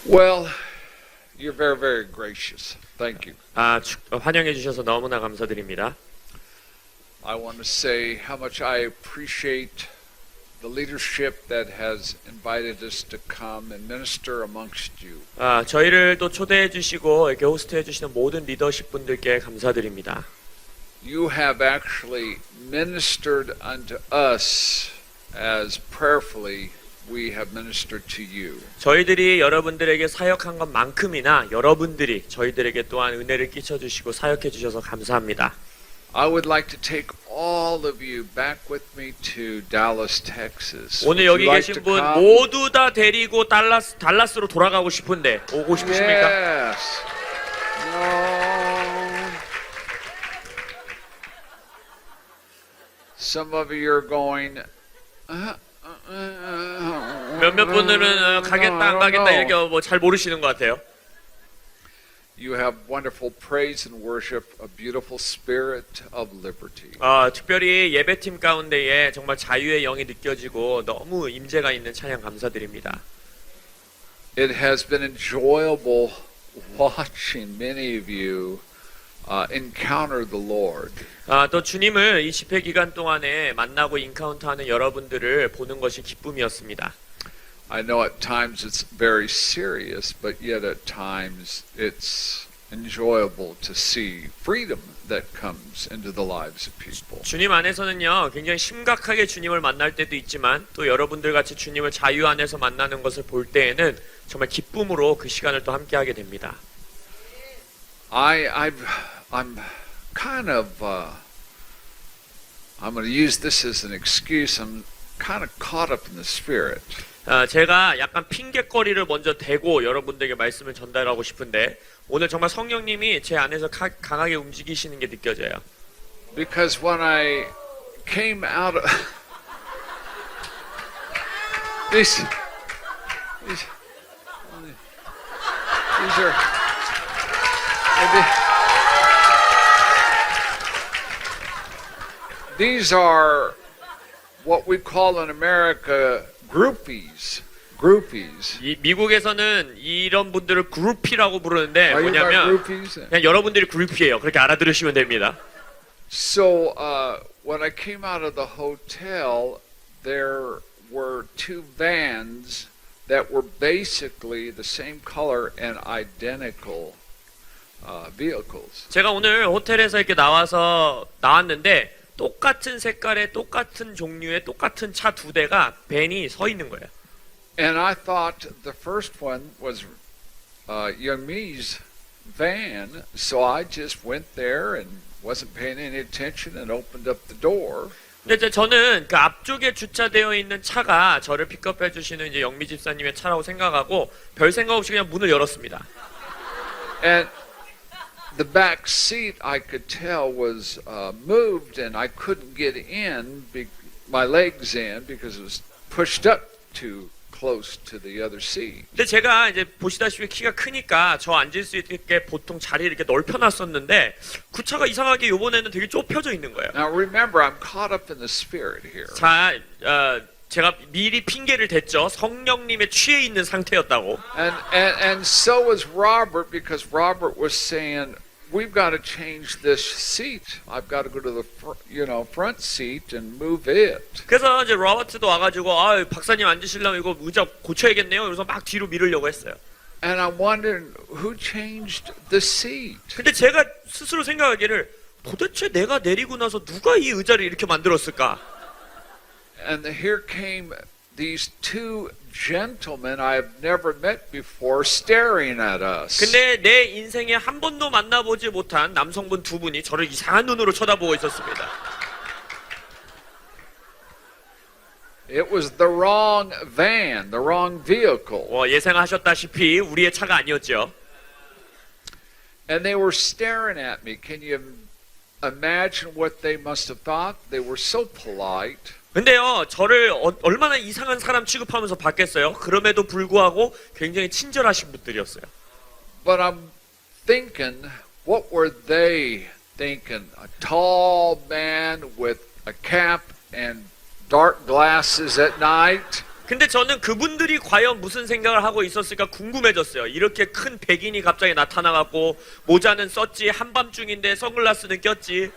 Well, you're very, very gracious. Thank you. 환영해 주셔서 너무나 감사드립니다. I want to say how much I appreciate the leadership that has invited us to come and minister amongst you. 저희를 또 초대해 주시고 이렇게 호스트해 주시는 모든 리더십 분들께 감사드립니다. You have actually ministered unto us as prayerfully we have ministered to you. 저희들이 여러분들에게 사역한 것만큼이나 여러분들이 저희들에게 또한 은혜를 끼쳐 주시고 사역해 주셔서 감사합니다. I would like to take all of you back with me to Dallas, Texas. 오늘 Would 여기 you like 계신 to 분 come? 모두 다 데리고 달라스로 돌아가고 싶은데 오고 싶으십니까? Yes. No. Some of you are going. 몇몇 분들은 가겠다 안 가겠다 이렇게 뭐 잘 모르시는 것 같아요. You have wonderful praise and worship, a beautiful spirit of liberty. 특별히 예배팀 가운데에 정말 자유의 영이 느껴지고 너무 임재가 있는 찬양 감사드립니다. It has been enjoyable watching many of you encounter the Lord. 또 주님을 이 집회 기간 동안에 만나고 인카운트하는 여러분들을 보는 것이 기쁨이었습니다. I know at times it's very serious, but yet at times it's enjoyable to see freedom that comes into the lives of people. 주님 안에서는요 굉장히 심각하게 주님을 만날 때도 있지만 또 여러분들 같이 주님을 자유 안에서 만나는 것을 볼 때에는 정말 기쁨으로 그 시간을 또 함께하게 됩니다. I'm kind of I'm going to use this as an excuse. I'm kind of caught up in the spirit. 제가 약간 핑계거리를 먼저 대고 여러분들에게 말씀을 전달하고 싶은데 오늘 정말 성령님이 제 안에서 강하게 움직이시는 게 느껴져요. Because when I came out of these are these are what we call in America groupies. 미국에서는 이런 분들을 그룹이라고 부르는데 Are you my 뭐냐면 groupies? 그냥 여러분들이 그룹이에요. 그렇게 알아들으시면 됩니다. So when I came out of the hotel, there were two vans that were basically the same color and identical vehicles. 제가 오늘 호텔에서 이렇게 나왔는데 똑같은 색깔의 똑같은 종류의 똑같은 차 두 대가 벤이 서 있는 거예요. And I thought the first one was Youngmi's van, so I just went there and wasn't paying any attention and opened up the door. 근데 이제 저는 그 앞쪽에 주차되어 있는 차가 저를 픽업해 주시는 이제 영미 집사님의 차라고 생각하고 별 생각 없이 그냥 문을 열었습니다. And the back seat I could tell was moved, and I couldn't get in my legs in because it was pushed up too close to the other seat. 근데 제가 이제 보시다시피 키가 크니까 저 앉을 수 있게 보통 자리를 이렇게 넓혀놨었는데 그 차가 이상하게 이번에는 되게 좁혀져 있는 거예요. Now remember, I'm caught up in the spirit here. 자, 제가 미리 핑계를 댔죠. 성령님에 취해 있는 상태였다고. And so was Robert, because Robert was saying, we've got to change this seat. I've got to go to the front seat and move it. 그래서 이제 로버트도 와가지고 박사님 앉으시려면 이거 의자 고쳐야겠네요. 그래서 막 뒤로 미루려고 했어요. And I'm wondering who changed the seat. 근데 제가 스스로 생각하기를 도대체 내가 내리고 나서 누가 이 의자를 이렇게 만들었을까? And here came these two gentlemen I have never met before staring at us. 근데 내 인생에 한 번도 만나보지 못한 남성분 두 분이 저를 이상한 눈으로 쳐다보고 있었습니다. It was the wrong van, the wrong vehicle. 예상하셨다시피 우리의 차가 아니었죠. And they were staring at me. Can you imagine what they must have thought? They were so polite. 근데요, 저를 얼마나 이상한 사람 취급하면서 봤겠어요? 그럼에도 불구하고 굉장히 친절하신 분들이었어요. But I'm thinking, what were they thinking? A tall man with a cap and dark glasses at night? 근데 저는 그분들이 과연 무슨 생각을 하고 있었을까 궁금해졌어요. 이렇게 큰 백인이 갑자기 나타나갖고 모자는 썼지, 한밤중인데 선글라스는 꼈지.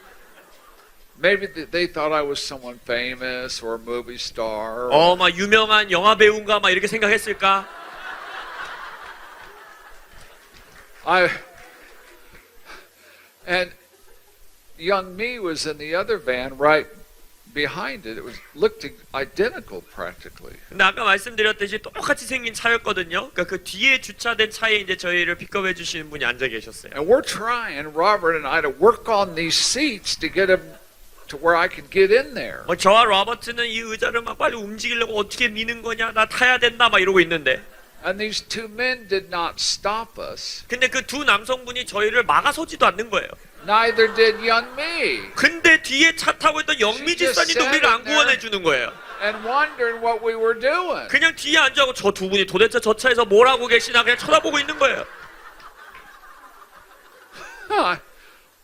Maybe they thought I was someone famous or a movie star. 막 유명한 영화 배우인가 막 이렇게 생각했을까? And young me was in the other van right behind it. It was looked identical practically. 근데 아까 말씀드렸듯이 똑같이 생긴 차였거든요. 그러니까 그 뒤에 주차된 차에 이제 저희를 픽업해 주시는 분이 앉아 계셨어요. And we're trying, Robert and I, to work on these seats to get them to where I could get in there. 저와 로버트는 이 의자를 막 빨리 움직이려고 어떻게 미는 거냐, 나 타야 된다 막 이러고 있는데. And these two men did not stop us. 근데 그 두 남성분이 저희를 막아서지도 않는 거예요. Neither did young me. 근데 뒤에 차 타고 있던 영미 집사님도 우리를 안 구원해 주는 거예요. And wondering what we were doing. 그냥 뒤에 앉아고 저 두 분이 도대체 저 차에서 뭘 하고 계시나 그냥 쳐다보고 있는 거예요. I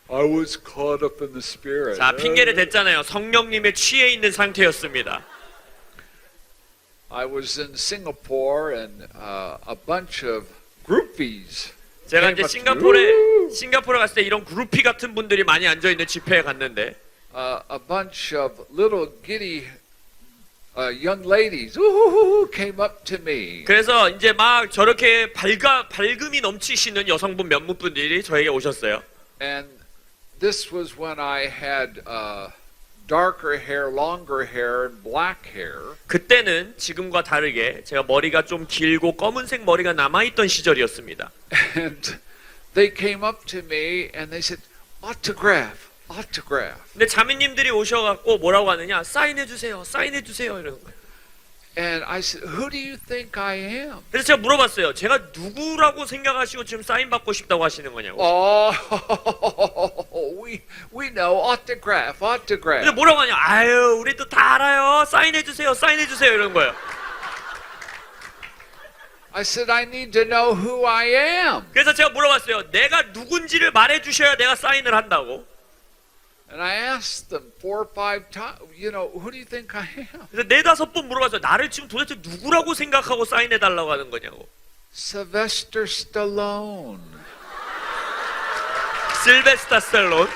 was caught up in the spirit. 자, 핑계를 댔잖아요. 성령님에 취해 있는 상태였습니다. I was in Singapore and a bunch of groupies. 제가 이제 싱가포르에 갔을 때 이런 그루피 같은 분들이 많이 앉아 있는 집회에 갔는데 A bunch of little giddy young ladies came up to me. 그래서 이제 막 저렇게 밝음이 넘치시는 여성분 몇몇 분들이 저에게 오셨어요. And this was when I had darker hair, longer hair, and black hair. 그때는 지금과 다르게 제가 머리가 좀 길고 검은색 머리가 남아있던 시절이었습니다. And they came up to me and they said, autograph, autograph. 근데 자매님들이 오셔갖고 뭐라고 하느냐, 사인해주세요, 사인해주세요 이러는 거예요. And I said, who do you think I am? 그래서 제가 물어봤어요. 제가 누구라고 생각하시고 지금 사인 받고 싶다고 하시는 거냐고. We know, autograph, 근데 autograph. 뭐라고 하냐, 아유 우리도 다 알아요, 사인해주세요, 사인해주세요 이러는 거예요. I said, I need to know who I am. 그래서 제가 물어봤어요. 내가 누군지를 말해주셔야 내가 사인을 한다고. And I asked them 4 or 5 times, who do you think I am? 그래서 4-5번 물어봤어요. 나를 지금 도대체 누구라고 생각하고 사인해달라고 하는 거냐고. Sylvester Stallone. 실베스타 스텔론.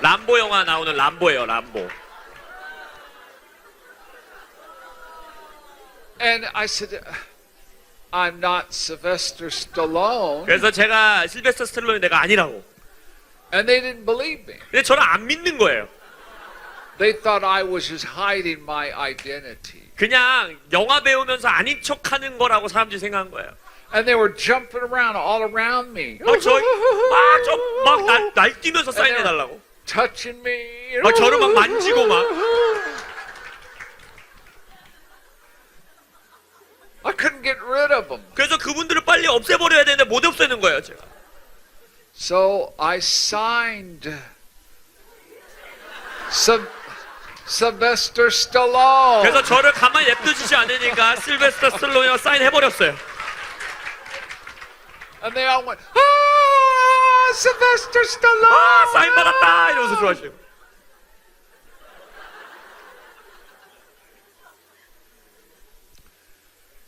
람보 영화 나오는 람보예요, 람보. And I said, I'm not Sylvester Stallone. 그래서 제가 실베스타 스텔론이 내가 아니라고. And they didn't believe me. 근데 저를 안 믿는 거예요. They thought I was just hiding my identity. 그냥 영화 배우면서 아닌 척하는 거라고 사람들이 생각한 거예요. And they were jumping around all around me. 막 날뛰면서 사인해달라고. Touching me. 막 저를 막 만지고 막. I couldn't get rid of them. 그래서 그분들을 빨리 없애버려야 되는데 못 없애는 거예요, 제가. So I signed Sylvester Stallone. 그래서 저를 가만히 냅두시지 않으니까 실베스타 스텔론이랑 사인해버렸어요. And they all went, Sylvester Stallone. 아, 사인 받았다 이러면서 좋아하시고.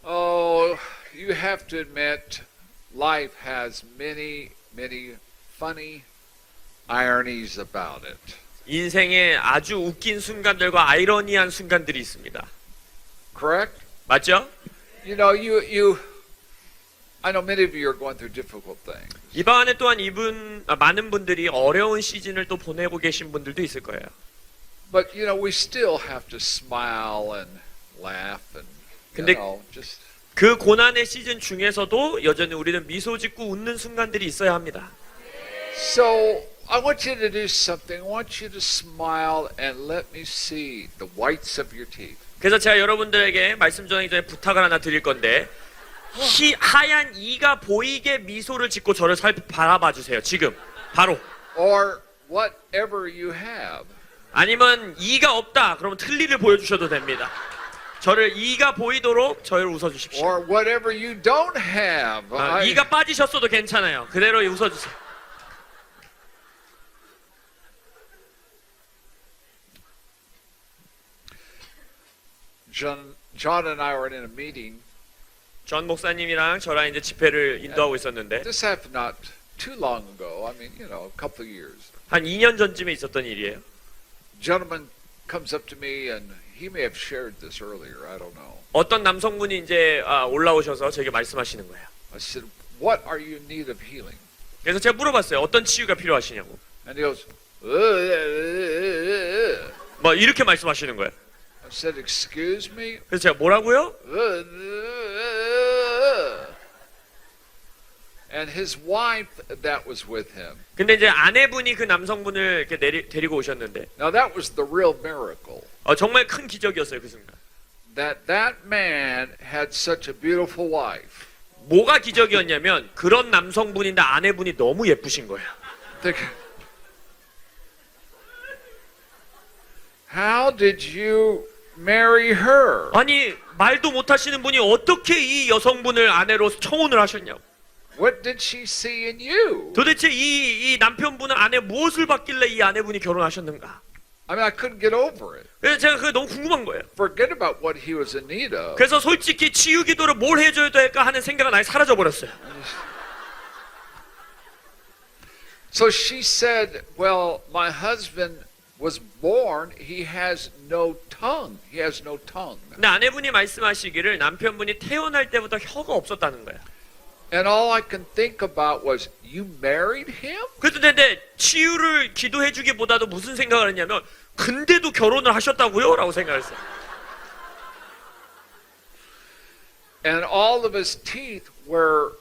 Oh, you have to admit, life has many, many funny ironies about it. 인생에 아주 웃긴 순간들과 아이러니한 순간들이 있습니다. Correct? 맞죠? I know many of you are going through difficult things. 이방 안에 또한 많은 분들이 어려운 시즌을 또 보내고 계신 분들도 있을 거예요. But we still have to smile and laugh and 근데 just. 그 고난의 시즌 중에서도 여전히 우리는 미소 짓고 웃는 순간들이 있어야 합니다. So I want you to do something. I want you to smile and let me see the whites of your teeth. 그래서 제가 여러분들에게 말씀 전하기 전에 부탁을 하나 드릴 건데 하얀 이가 보이게 미소를 짓고 저를 바라봐 주세요. 지금 바로. Or whatever you have. 아니면 이가 없다. 그러면 틀니를 보여주셔도 됩니다. 저를 이가 보이도록 저를 웃어주십시오. Or whatever you don't have. 이가 빠지셨어도 괜찮아요. 그대로 웃어주세요. John and I were in a meeting. 전 목사님이랑 저랑 이제 집회를 인도하고 있었는데 This happened not too long ago. I mean, a couple of years. 한 2년 전쯤에 있었던 일이에요. Gentleman comes up to me, and he may have shared this earlier. I don't know. 어떤 남성분이 이제 올라오셔서 저에게 말씀하시는 거예요. I said, "What are you in need of healing?" 그래서 제가 물어봤어요. 어떤 치유가 필요하시냐고. And he goes, 뭐 이렇게 말씀하시는 거예요. I said, "Excuse me." 그래서 제가 뭐라고요? And his wife that was with him. 근데 이제 아내분이 그 남성분을 이렇게 데리고 오셨는데 Now that was the real miracle. 정말 큰 기적이었어요 그 순간. That man had such a beautiful wife. 뭐가 기적이었냐면 그런 남성분인데 아내분이 너무 예쁘신 거예요. How did you marry her? 아니 말도 못하시는 분이 어떻게 이 여성분을 아내로 청혼을 하셨냐고. What did she see in you? 도대체 이 남편분은 아내 무엇을 받길래 이 아내분이 결혼하셨는가? I mean, I couldn't get over it. 그래서 제가 그게 너무 궁금한 거예요. Forget about what he was in need of. 그래서 솔직히 치유 기도를 뭘 해줘야 될까 하는 생각은 아예 사라져 버렸어요. So she said, "Well, my husband was born. He has no tongue. He has no tongue." 근데 아내분이 말씀하시기를 남편분이 태어날 때부터 혀가 없었다는 거야. And all I can think about was, "You married him?" 그래서 근데 치유를 기도해주기보다도 무슨 생각을 했냐면 근데도 결혼을 하셨다고요? 라고 생각했어요. And all of his teeth were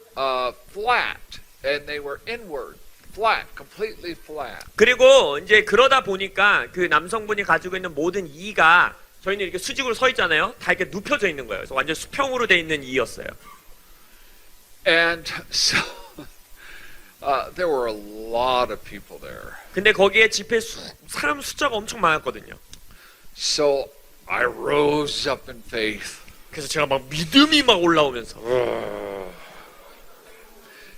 flat, and they were inward, flat, completely flat. 그리고 이제 그러다 보니까 그 남성분이 가지고 있는 모든 이가 저희는 이렇게 수직으로 서 있잖아요. 다 이렇게 눕혀져 있는 거예요. 그래서 완전 수평으로 돼 있는 이였어요. And so there were a lot of people there. 근데 거기에 집회 사람 숫자가 엄청 많았거든요. So I rose up in faith. 그래서 제가 막 믿음이 막 올라오면서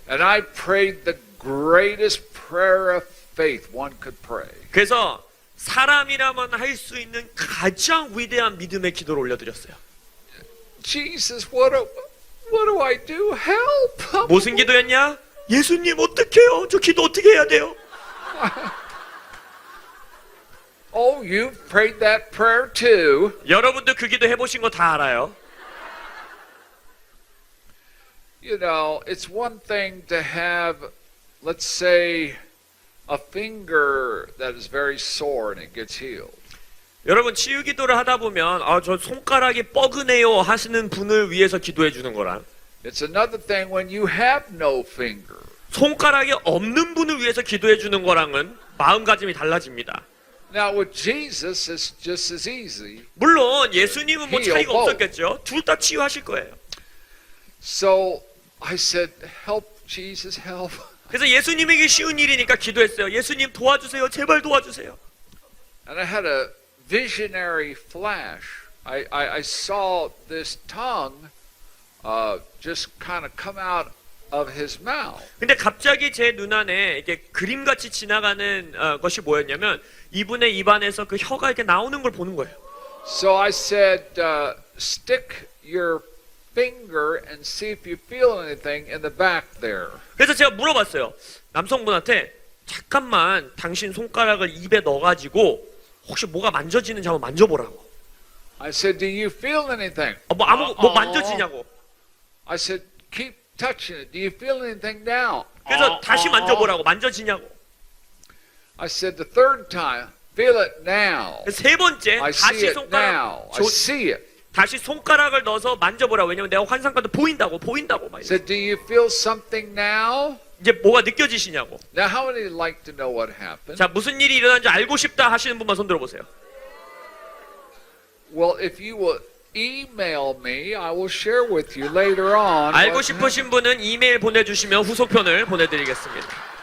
And I prayed the greatest prayer of faith one could pray. 그래서 사람이라면 할 수 있는 가장 위대한 믿음의 기도를 올려드렸어요. Jesus, what do I do? Help! 무슨 기도였냐? 예수님 어떡해요? 저 기도 어떻게 해야 돼요? Oh, you've prayed that prayer too. 여러분도 그 기도 해보신 거 다 알아요. You know, it's one thing to have, let's say, a finger that is very sore and it gets healed. 여러분 치유 기도를 하다 보면 저 손가락이 뻐근해요 하시는 분을 위해서 기도해 주는 거랑 It's another thing when you have no finger. 손가락이 없는 분을 위해서 기도해 주는 거랑은 마음가짐이 달라집니다. Now with Jesus, it's just as easy. 물론 예수님은 뭐 Heal 차이가 both. 없었겠죠. 둘 다 치유하실 거예요. So I said, "Help, Jesus, help." 그래서 예수님에게 쉬운 일이니까 기도했어요. 예수님 도와주세요. 제발 도와주세요. And I had a visionary flash. I saw this tongue just kind of come out of his mouth. 근데 갑자기 제 눈안에 이렇게 그림같이 지나가는 것이 뭐였냐면 이분의 입안에서 그 혀가 이렇게 나오는 걸 보는 거예요. So I said, "Stick your finger and see if you feel anything in the back there." 그래서 제가 물어봤어요. 남성분한테 잠깐만 당신 손가락을 입에 넣어가지고 혹시 뭐가 만져지는지 한번 만져보라고. I said, "Do you feel anything?" 뭐 만져지냐고. I said, "Keep touching it. Do you feel anything now?" 그래서 다시 만져보라고. 만져지냐고. I said the third time, "Feel it now." 그래서 세 번째 I see 다시 it now. I see it. 다시 손가락을 넣어서 만져보라고. 왜냐면 내가 환상가도 보인다고 막 I said, "Do you feel something now?" 이제 뭐가 느껴지시냐고. Now, how many like to know what happened? 자, 무슨 일이 일어난지 알고 싶다 하시는 분만 손 들어보세요. Well, if you will email me, I will share with you later on. 알고 what 싶으신 분은 이메일 보내주시면 후속편을 보내드리겠습니다.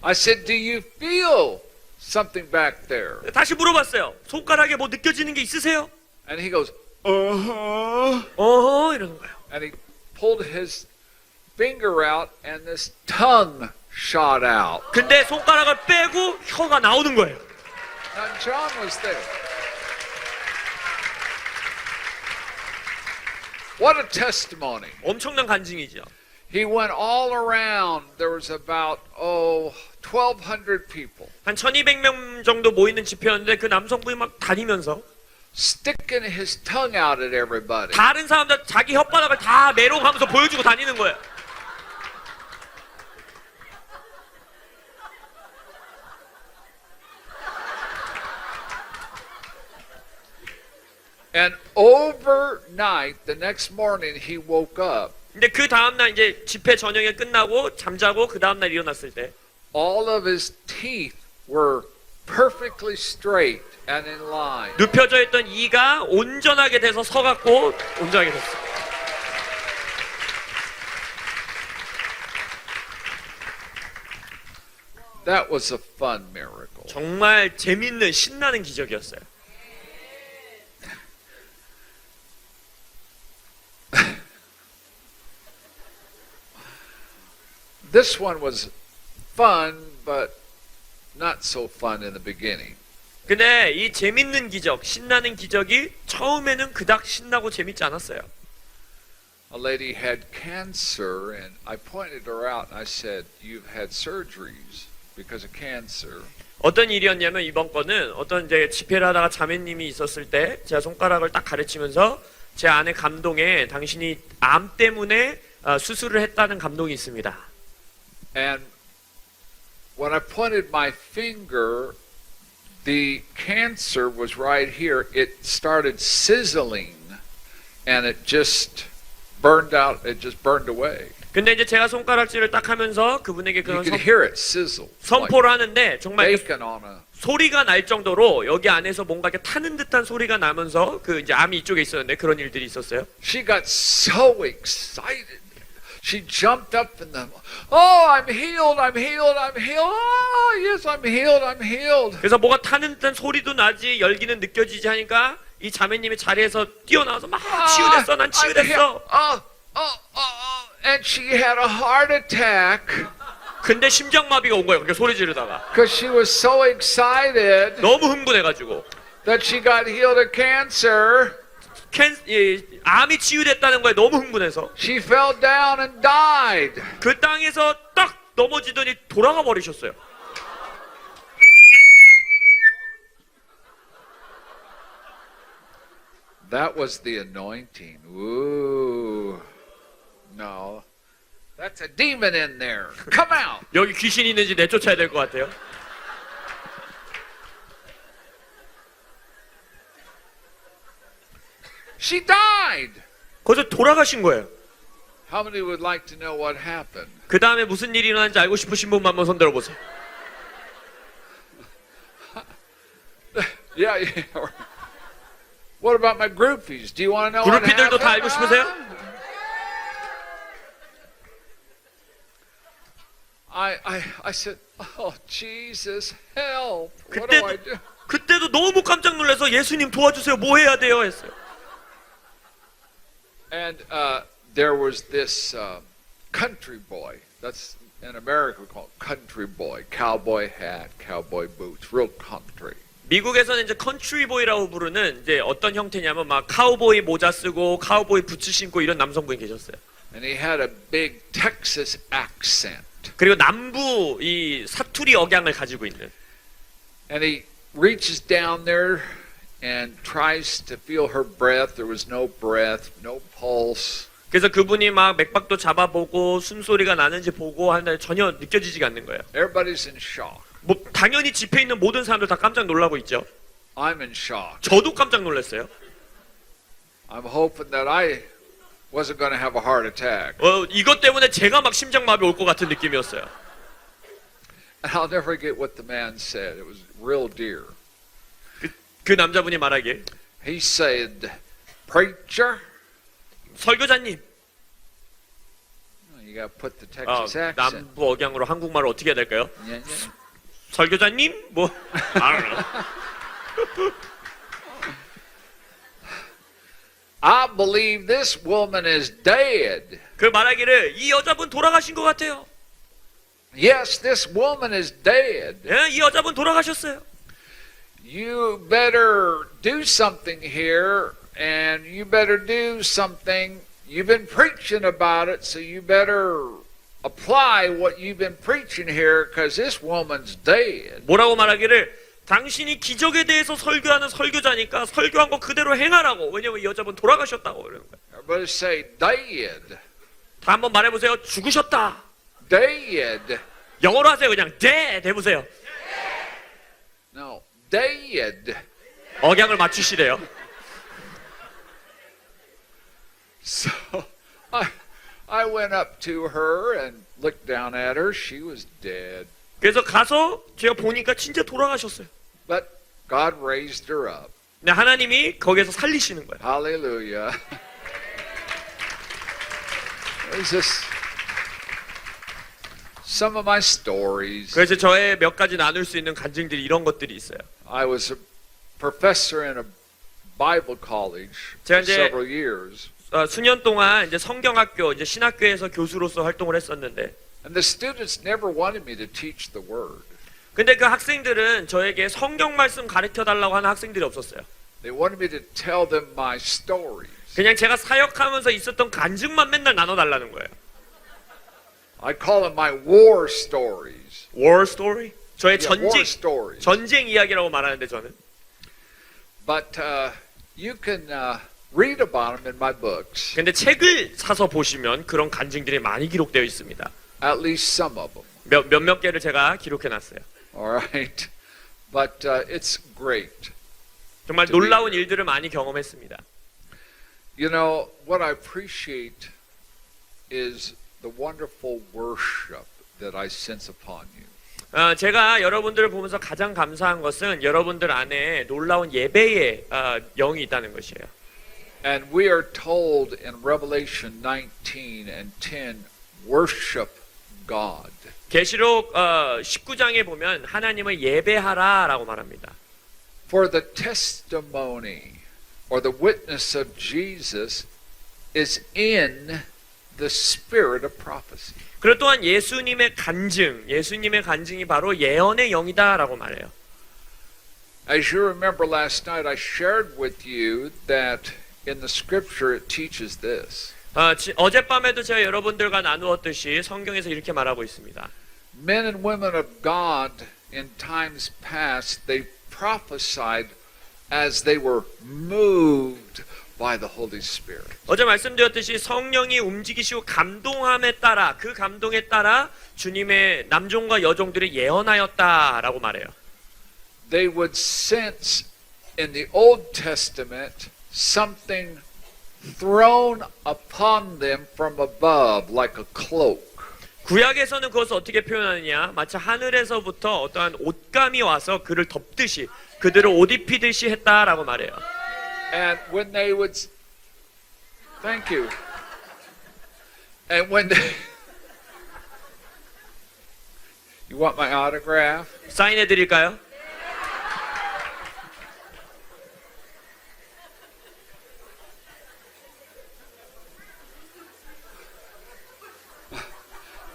I said, "Do you feel something back there?" 다시 물어봤어요. 손가락에 뭐 느껴지는 게 있으세요? And he goes, 이러는 거예요. and he pulled his finger out and this tongue shot out. 근데 손가락을 빼고 혀가 나오는 거예요. Now John was there. What a testimony. 엄청난 간증이죠. He went all around. There was about 1,200 people 한 1200명 정도 모이는 집회였는데 그 남성분이 막 다니면서 sticking his tongue out at everybody. 다른 사람들 자기 혓바닥을 다 메롱하면서 보여주고 다니는 거예요. And overnight, the next morning, he woke up. 근데 그 다음날 이제 집회 저녁에 끝나고 잠자고 그 다음날 일어났을 때 All of his teeth were perfectly straight and in line. 눕혀져 있던 이가 온전하게 돼서 서갖고 온전하게 됐어요. That was a fun miracle. 정말 재밌는 신나는 기적이었어요. This one was fun, but not so fun in the beginning. 근데 이 재밌는 기적, 신나는 기적이 처음에는 그닥 신나고 재밌지 않았어요. A lady had cancer, and I pointed her out and I said, "You've had surgeries because of cancer." 어떤 일이었냐면 이번 거는 어떤 이제 집회를 하다가 자매님이 있었을 때 제가 손가락을 딱 가르치면서 제 안에 감동에 당신이 암 때문에 수술을 했다는 감동이 있습니다. And when I pointed my finger, the cancer was right here. It started sizzling, and it just burned out. It just burned away. 근데 이제 제가 손가락질을 딱 하면서 그분에게 You 그런 could hear it sizzle, like 선포를 하는데 정말 그 bacon on a. 소리가 날 정도로 여기 안에서 뭔가 이렇게 타는 듯한 소리가 나면서 그 이제 암이 이쪽에 있었는데 그런 일들이 있었어요. She got so excited. She jumped up in the, "Oh, I'm healed, I'm healed, I'm healed. Oh, yes, I'm healed, I'm healed." 그래서 뭐가 타는 듯한 소리도 나지 열기는 느껴지지 하니까 이 자매님이 자리에서 뛰어나와서 막 치유됐어, 난 I'm healed. 치유됐어. And she had a heart attack 근데 심장마비가 온 거예요. 그렇게 소리 지르다가 because she was so excited 너무 흥분해가지고 that she got healed of cancer. 암이 치유됐다는 거에 너무 흥분해서 She fell down and died. 그 땅에서 딱 넘어지더니 돌아가 버리셨어요. That was the anointing. Ooh. No. That's a demon in there. Come out. 여기 귀신이 있는지 내쫓아야 될 것 같아요. She died. 거기서 돌아가신 거예요. How many would like to know what happened? 그 다음에 무슨 일이 일어났는지 알고 싶으신 분만 한번 손 들어보세요. Yeah. What about my groupies? Do you want to know what 그룹피들도 happened? 다 알고 싶으세요? I said, "Oh, Jesus, help. What do I do?" 그때도 너무 깜짝 놀라서 예수님 도와주세요. 뭐 해야 돼요? 했어요. And there was this country boy. That's in America we call it country boy. Cowboy hat, cowboy boots, real country. 미국에서는 이제 컨트리보이라고 부르는 이제 어떤 형태냐면 막 카우보이 모자 쓰고 카우보이 부츠 신고 이런 남성분이 계셨어요. And he had a big Texas accent. 그리고 남부 이 사투리 억양을 가지고 있는. And he reaches down there and tries to feel her breath. There was no breath, no pulse. 그래서 그분이 막 맥박도 잡아보고 숨소리가 나는지 보고 하는데 전혀 느껴지지가 않는 거예요. Everybody's in shock. 뭐 당연히 집에 있는 모든 사람들 다 깜짝 놀라고 있죠. I'm in shock. 저도 깜짝 놀랐어요. I'm hoping that I wasn't going to have a heart attack. 이것 때문에 제가 막 심장마비 올 것 같은 느낌이었어요. And I'll never forget what the man said. It was real dear. 그 남자분이 말하길 He said, "Preacher, 설교자님, you got to put the Texas accent." 남부 억양으로 한국말을 어떻게 해야 될까요? Yeah, yeah. 설교자님? 뭐? I believe this woman is dead. 그 말하기를 이 여자분 돌아가신 것 같아요. Yes, this woman is dead. 예, 이 여자분 돌아가셨어요. You better do something here, and you better do something. You've been preaching about it, so you better apply what you've been preaching here, because this woman's dead. 뭐라고 말하기를 당신이 기적에 대해서 설교하는 설교자니까 설교한 거 그대로 행하라고. 왜냐면 이 여자분 돌아가셨다고 그러는 거예요. Everybody say dead. 다 한번 말해보세요. 죽으셨다. Dead. 영어로 하세요. 그냥 dead 해보세요. No, dead. 억양을 맞추시래요. So I went up to her and looked down at her. She was dead. 그래서 가서 제가 보니까 진짜 돌아가셨어요. But God raised her up. 근데 하나님이 거기에서 살리시는 거예요. Hallelujah. There's just some of my stories. 그래서 저의 몇 가지 나눌 수 있는 간증들이 이런 것들이 있어요. I was a professor in a Bible college 제가 for 이제 several years. 수년 동안 이제 성경학교, 이제 신학교에서 교수로서 활동을 했었는데, And the students never wanted me to teach the word. 근데 그 학생들은 저에게 성경 말씀 가르쳐 달라고 하는 학생들이 없었어요. They wanted me to tell them my stories. 그냥 제가 사역하면서 있었던 간증만 맨날 나눠달라는 거예요. I call them my war stories. War story? 저의 Yeah, war 전쟁, stories. 전쟁 이야기라고 말하는데 저는. But you can read about them in my books. 근데 책을 사서 보시면 그런 간증들이 많이 기록되어 있습니다. At least some of them. 몇몇 개를 제가 기록해 놨어요. All right. But it's great. 정말 놀라운 일들을 많이 경험했습니다. You know, what I appreciate is the wonderful worship that I sense upon you. 제가 여러분들을 보면서 가장 감사한 것은 여러분들 안에 놀라운 예배의 영이 있다는 것이에요. And we are told in Revelation 19 and 10, worship God. 계시록 19장에 보면 하나님을 예배하라라고 말합니다. For the testimony or the witness of Jesus is in the spirit of prophecy. 그리고 또한 예수님의 간증이 바로 예언의 영이다라고 말해요. As you remember last night, I shared with you that in the scripture it teaches this. 어젯밤에도 제가 여러분들과 나누었듯이 성경에서 이렇게 말하고 있습니다. Men and women of God in times past, they prophesied as they were moved by the Holy Spirit. 어제 말씀드렸듯이 성령이 움직이시고 감동함에 따라 그 감동에 따라 주님의 남종과 여종들이 예언하였다라고 말해요. They would sense in the Old Testament something thrown upon them from above like a cloak. 구약에서는 그것을 어떻게 표현하느냐? 마치 하늘에서부터 어떠한 옷감이 와서 그를 덮듯이 그들을 옷 입히듯이 했다라고 말해요. And when they would, thank you. And when they, you want my autograph? 사인해 드릴까요?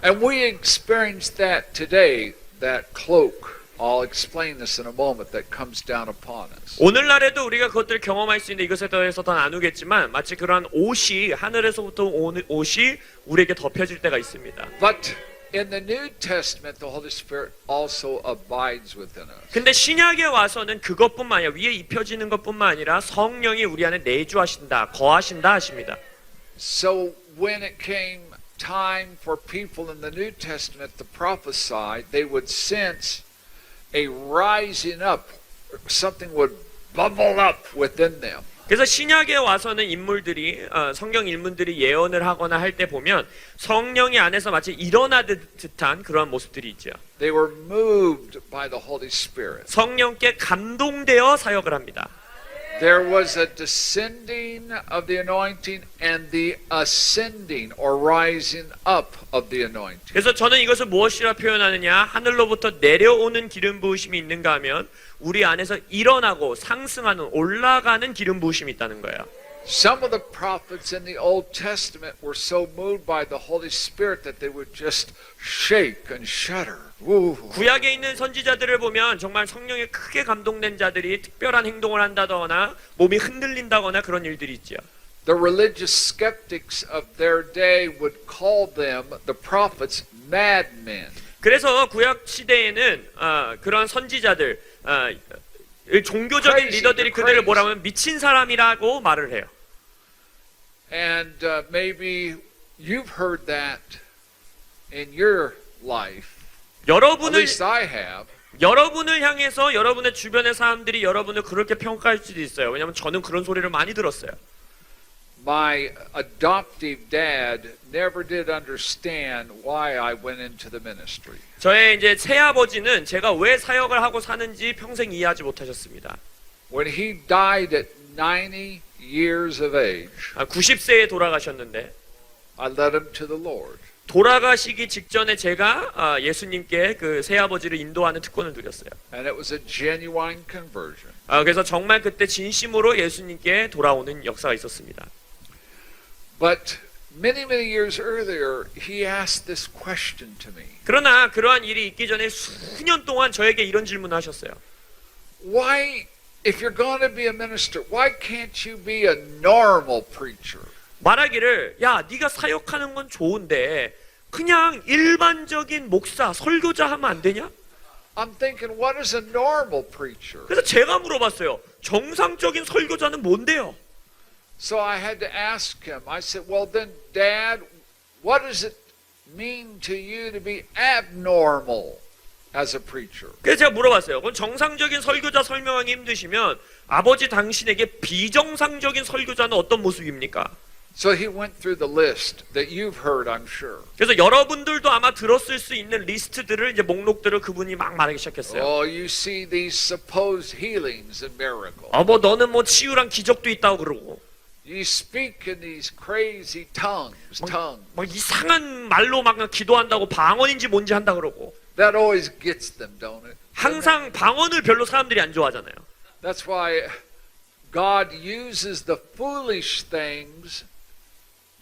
And we experience that today, that cloak. I'll explain this in a moment, that comes down upon us. 오늘날에도 우리가 그것들을 경험할 수 있는데 이것에 대해서 더 나누겠지만 마치 그러한 옷이 하늘에서부터 온 옷이 우리에게 덮여질 때가 있습니다. But in the New Testament, the Holy Spirit also abides within us. 근데 신약에 와서는 그것뿐만 아니라 위에 입혀지는 것뿐만 아니라 성령이 우리 안에 내주하신다, 거하신다 하십니다. So when it came time for people in the New Testament to prophesy, they would sense a rising up, something would bubble up within them. 그래서 신약에 와서는 인물들이 성경 인물들이 예언을 하거나 할 때 보면 성령이 안에서 마치 일어나듯 듯한 그런 모습들이 있죠. They were moved by the Holy Spirit. 성령께 감동되어 사역을 합니다. There was a descending of the anointing and the ascending or rising up of the anointing. 그래서 저는 이것을 무엇이라 표현하느냐? 하늘로부터 내려오는 기름 부으심이 있는가 하면 우리 안에서 일어나고 상승하는 올라가는 기름 부으심이 있다는 거예요. Some of the prophets in the Old Testament were so moved by the Holy Spirit that they would just shake and shudder. Ooh. 구약에 있는 선지자들을 보면 정말 성령에 크게 감동된 자들이 특별한 행동을 한다거나 몸이 흔들린다거나 그런 일들이 있죠. The religious skeptics of their day would call them, the prophets, madmen. 그래서 구약 시대에는 그런 선지자들, 종교적인 Crazy, 리더들이 you're 그들을 crazy. 뭐라 하면 미친 사람이라고 말을 해요. And maybe you've heard that in your life. At 여러분을 least I have. 여러분을 향해서 여러분의 주변의 사람들이 여러분을 그렇게 평가할 수도 있어요. 왜냐하면 저는 그런 소리를 많이 들었어요. My adoptive dad never did understand why I went into the ministry. 저의 이제 새아버지는 제가 왜 사역을 하고 사는지 평생 이해하지 못하셨습니다. When he died at 90 years of age, 90세에 돌아가셨는데 I led him to the Lord. 돌아가시기 직전에 제가 예수님께 그 새아버지를 인도하는 특권을 누렸어요. And it was a genuine conversion. 그래서 정말 그때 진심으로 예수님께 돌아오는 역사가 있었습니다. But many years earlier, he asked this question to me. 그러나 그러한 일이 있기 전에 수년 동안 저에게 이런 질문을 하셨어요. Why, if you're going to be a minister, why can't you be a normal preacher? 말하기를 야 네가 사역하는 건 좋은데 그냥 일반적인 목사, 설교자 하면 안 되냐? I'm thinking, what is a normal preacher? 그래서 제가 물어봤어요. 정상적인 설교자는 뭔데요? So I had to ask him. I said, well then, Dad, what does it mean to you to be abnormal as a preacher? 그래서 제가 물어봤어요. 그럼 정상적인 설교자 설명하기 힘드시면 아버지 당신에게 비정상적인 설교자는 어떤 모습입니까? So he went through the list that you've heard, I'm sure. 그래서 여러분들도 아마 들었을 수 있는 리스트들을 이제 목록들을 그분이 막 말하기 시작했어요. Oh, you see these supposed healings and miracles. 뭐 너는 뭐 치유랑 기적도 있다고 그러고 You speak in these crazy tongues. 막 이상한 말로 막 기도한다고 방언인지 뭔지 한다 그러고 That always gets them, don't it? 항상 방언을 별로 사람들이 안 좋아하잖아요. That's why God uses the foolish things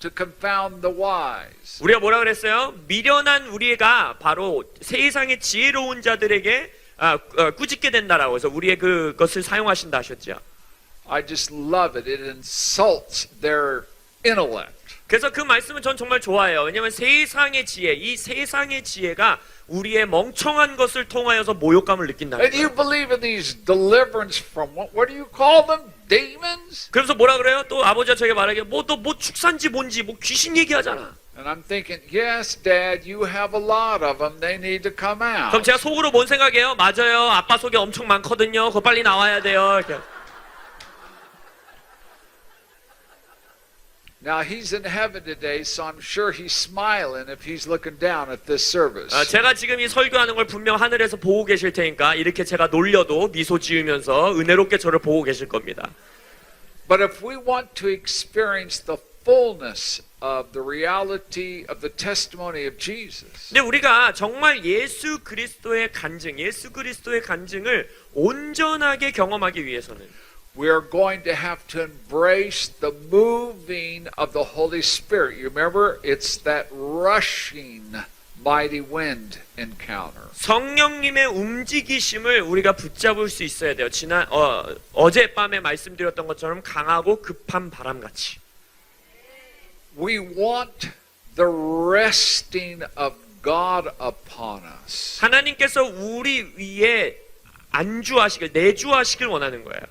to confound the wise. 우리가 뭐라 그랬어요? 미련한 우리가 바로 세상의 지혜로운 자들에게 꾸짖게 된다라고 해서 우리의 그것을 사용하신다 하셨죠. I just love it. It insults their intellect. 그래서 그 말씀은 전 정말 좋아해요. 왜냐하면 세상의 지혜, 이 세상의 지혜가 우리의 멍청한 것을 통하여서 모욕감을 느낀다는 And you 거예요. believe in these deliverance from what do you call them? Demons? 그래서 뭐라 그래요? 또 아버지가 저에게 말하기를 너 축산지 뭔지 뭐 귀신 얘기하잖아. And I'm thinking, yes, Dad, you have a lot of them. They need to come 그럼 out. 제가 속으로 뭔 생각해요? 맞아요. 아빠 속에 엄청 많거든요. 그거 빨리 나와야 돼요. 이렇게. Now he's in heaven today, so I'm sure he's smiling if he's looking down at this service. 제가 지금 이 설교하는 걸 분명 하늘에서 보고 계실 테니까 이렇게 제가 놀려도 미소 지으면서 은혜롭게 저를 보고 계실 겁니다. But if we want to experience the fullness of the reality of the testimony of Jesus, 근데 우리가 정말 예수 그리스도의 간증을 온전하게 경험하기 위해서는 we are going to have to embrace the moving of the Holy Spirit. You remember, it's that rushing mighty wind encounter. 성령님의 움직이심을 우리가 붙잡을 수 있어야 돼요. 어젯밤에 말씀드렸던 것처럼 강하고 급한 바람같이. We want the resting of God upon us. 하나님께서 우리 위에 내주하시길 원하는 거예요.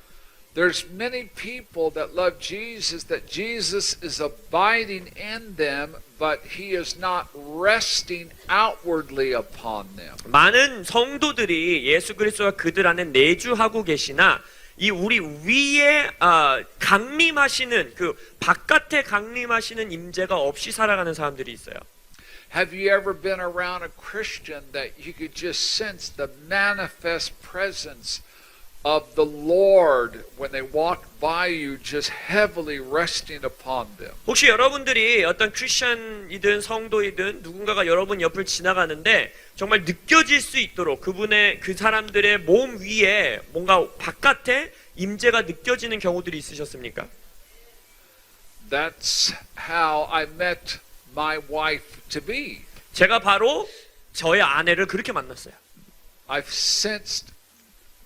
There's many people that love Jesus, that Jesus is abiding in them, but he is not resting outwardly upon them. 많은 성도들이 예수 그리스도가 그들 안에 내주하고 계시나 이 우리 위에 강림하시는 그 바깥에 강림하시는 임재가 없이 살아가는 사람들이 있어요. Have you ever been around a Christian that you could just sense the manifest presence of the Lord when they walk by you, just heavily resting upon them? 혹시 여러분들이 어떤 크리스천이든 성도이든 누군가가 여러분 옆을 지나가는데 정말 느껴질 수 있도록 그 사람들의 몸 위에 뭔가 바깥에 임재가 느껴지는 경우들이 있으셨습니까? that's how I met my wife to be. 제가 바로 저의 아내를 그렇게 만났어요. I've sensed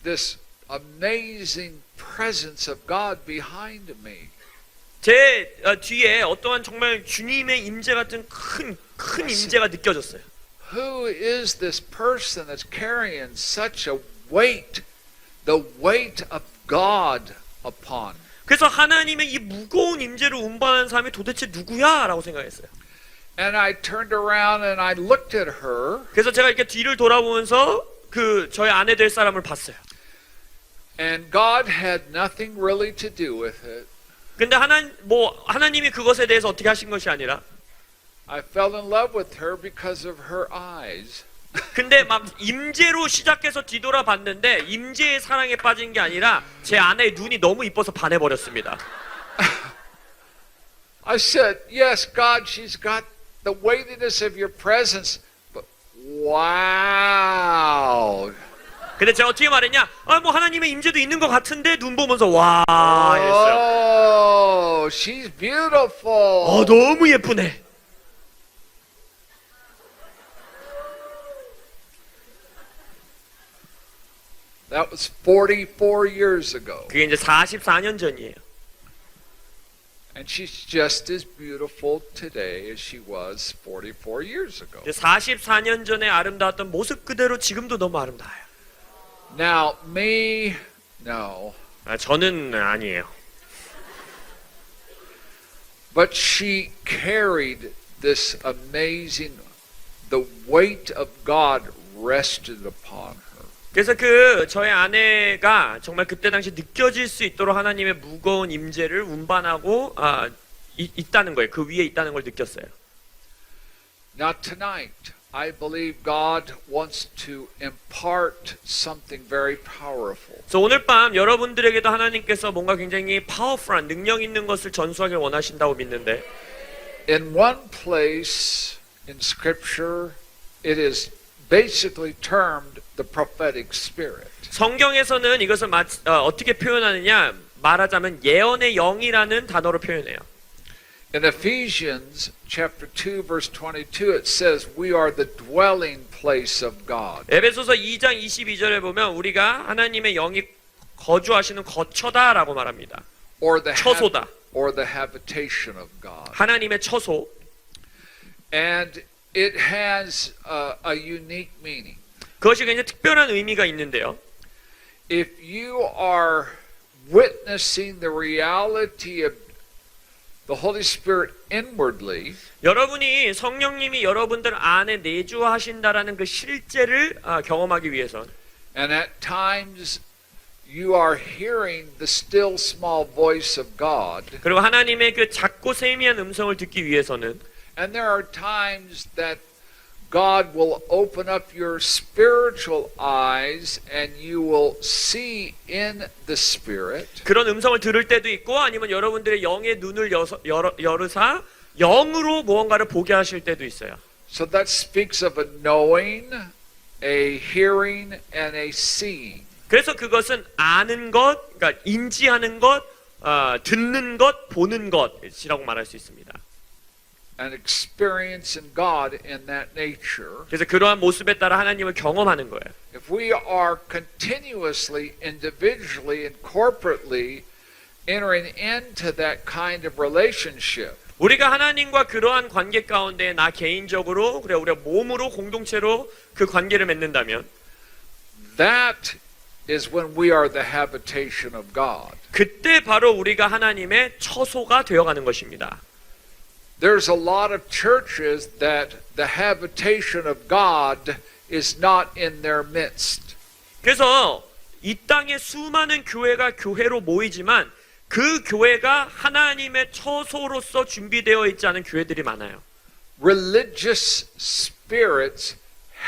this amazing presence of God behind me. 제 뒤에 어떠한 정말 주님의 임재 같은 큰 임재가 느껴졌어요. Who is this person that's carrying such a weight, the weight of God upon? 그래서 하나님의 이 무거운 임재를 운반하는 사람이 도대체 누구야? 라고 생각했어요. And I turned around and I looked at her, 그래서 제가 이렇게 뒤를 돌아보면서 저의 아내 될 사람을 봤어요. and God had nothing really to do with it. 근데 하나님이 그것에 대해서 어떻게 하신 것이 아니라 I fell in love with her because of her eyes. 근데 막 임재로 시작해서 뒤돌아봤는데 임재의 사랑에 빠진 게 아니라 제 아내의 눈이 너무 이뻐서 반해버렸습니다. I said, yes, God, she's got the weightiness of your presence, but wow. 근데 제가 어떻게 말했냐? 뭐 하나님의 임재도 있는 것 같은데 눈 보면서 와 이랬어요. Oh, she's beautiful. 너무 예쁘네. That was 44 years ago. 그게 이제 44년 전이에요. And she's just as beautiful today as she was 44 years ago. 이제 44년 전에 아름다웠던 모습 그대로 지금도 너무 아름다워요. Now, me, no. 저는 아니에요. But she carried this amazing, the weight of God rested upon her. 그래서 저의 아내가 정말 그때 당시 느껴질 수 있도록 하나님의 무거운 임재를 운반하고 있다는 거예요. 그 위에 있다는 걸 느꼈어요. Now tonight, I believe God wants to impart something very powerful. 그래서 오늘 밤 여러분들에게도 하나님께서 뭔가 굉장히 파워풀한 능력 있는 것을 전수하길 원하신다고 믿는데 In one place in Scripture, it is basically termed the prophetic spirit. 성경에서는 이것을 어떻게 표현하느냐 말하자면 예언의 영이라는 단어로 표현해요. In Ephesians chapter 2 verse 22 it says we are the dwelling place of God. 에베소서 2장 22절에 보면 우리가 하나님의 영이 거주하시는 거처다라고 말합니다. Or the 처소다. or the habitation of God. 하나님의 처소. And it has a unique meaning. 그것이 굉장히 특별한 의미가 있는데요. If you are witnessing the reality of the Holy Spirit inwardly, 여러분이 성령님이 여러분들 안에 내주하신다라는 그 실제를 경험하기 위해선 and at times you are hearing the still small voice of God, 그리고 하나님의 그 작고 세미한 음성을 듣기 위해서는 and there are times that God will open up your spiritual eyes and you will see in the Spirit. 그런 음성을 들을 때도 있고 아니면 여러분들의 영의 눈을 열으사 영으로 무언가를 보게 하실 때도 있어요. So that speaks of a knowing, a hearing, and a seeing. 그래서 그것은 아는 것, 그러니까 인지하는 것, 듣는 것, 보는 것이라고 말할 수 있습니다. An experience in God in that nature. 그래서 그러한 모습에 따라 하나님을 경험하는 거예요. If we are continuously, individually, and corporately entering into that kind of relationship, 우리가 하나님과 그러한 관계 가운데 나 개인적으로 그래 우리가 몸으로 공동체로 그 관계를 맺는다면 that is when we are the habitation of God. 그때 바로 우리가 하나님의 처소가 되어가는 것입니다. There's a lot of churches that the habitation of God is not in their midst. 그래서 이 땅에 수많은 교회가 교회로 모이지만 그 교회가 하나님의 처소로서 준비되어 있지 않은 교회들이 많아요. Religious spirits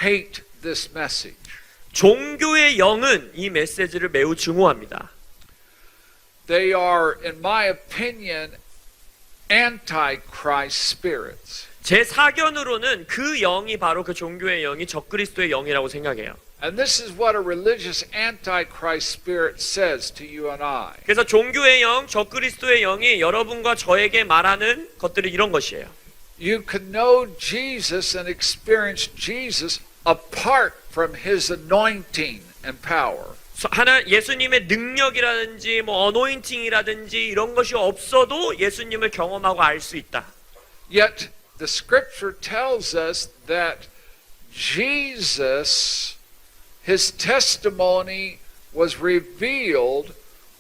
hate this message. 종교의 영은 이 메시지를 매우 증오합니다. They are, in my opinion, anti-Christ spirits. 제 사견으로는 그 영이 바로 그 종교의 영이 적그리스도의 영이라고 생각해요. And this is what a religious antichrist spirit says to you and I. 그래서 종교의 영, 적그리스도의 영이 여러분과 저에게 말하는 것들이 이런 것이에요. You can know Jesus and experience Jesus apart from his anointing and power. 예수님의 능력이라든지 뭐 어노인팅이라든지 이런 것이 없어도 예수님을 경험하고 알 수 있다. Yet the scripture tells us that Jesus, his testimony was revealed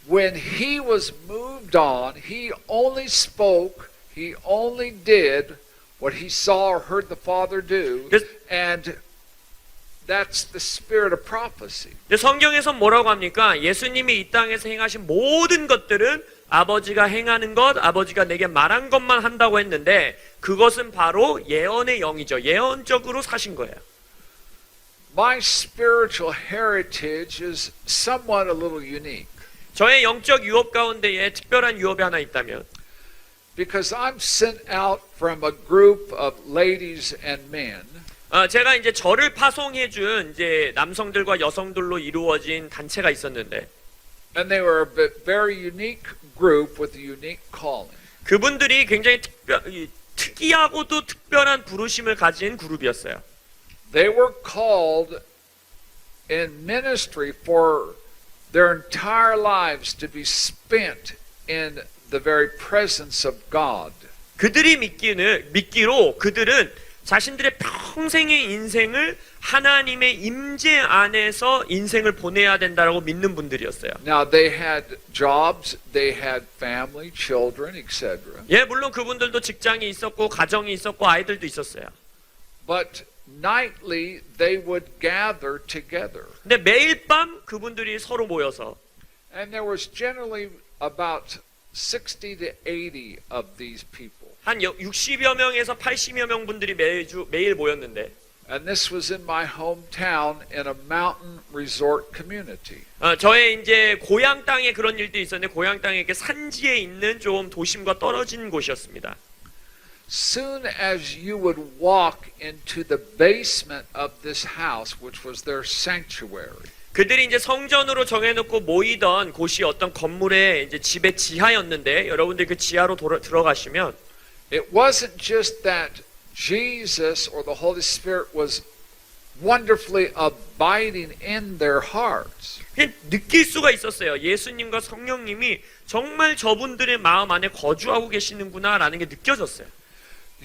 when he was moved on. He only spoke, he only did what he saw or heard the Father do. And that's the spirit of prophecy. 성경에서 뭐라고 합니까? 예수님이 이 땅에서 행하신 모든 것들은 아버지가 행하는 것, 아버지가 내게 말한 것만 한다고 했는데 그것은 바로 예언의 영이죠. 예언적으로 사신 거예요. My spiritual heritage is somewhat a little unique 저의 영적 유업 가운데에 특별한 유업이 하나 있다면 because I'm sent out from a group of ladies and men. 제가 이제 저를 파송해 준 이제 남성들과 여성들로 이루어진 단체가 있었는데 And they were a very unique group with a unique calling. 그분들이 굉장히 특이하고도 특별한 부르심을 가진 그룹이었어요. They were called in ministry for their entire lives to be spent in the very presence of God. 그들이 믿기로 그들은 자신들의 평생의 인생을 하나님의 임재 안에서 인생을 보내야 된다라고 믿는 분들이었어요. Now they had jobs, they had family, children, etc. 예, 물론 그분들도 직장이 있었고 가정이 있었고 아이들도 있었어요. But nightly they would gather together. 근데 매일 밤 그분들이 서로 모여서 And there was generally about 60 to 80 of these people. 한 60여 명에서 80여 명 분들이 매일 모였는데 And this was in my hometown in a mountain resort community. 저의 이제 고향 땅에 그런 일도 있었는데 고향 땅에 이렇게 산지에 있는 좀 도심과 떨어진 곳이었습니다. Soon as you would walk into the basement of this house, which was their sanctuary, 그들이 이제 성전으로 정해놓고 모이던 곳이 어떤 건물의 이제 집의 지하였는데 여러분들 그 지하로 들어가시면 it wasn't just that Jesus or the Holy Spirit was wonderfully abiding in their hearts. 그냥 느낄 수가 있었어요. 예수님과 성령님이 정말 저분들의 마음 안에 거주하고 계시는구나라는 게 느껴졌어요.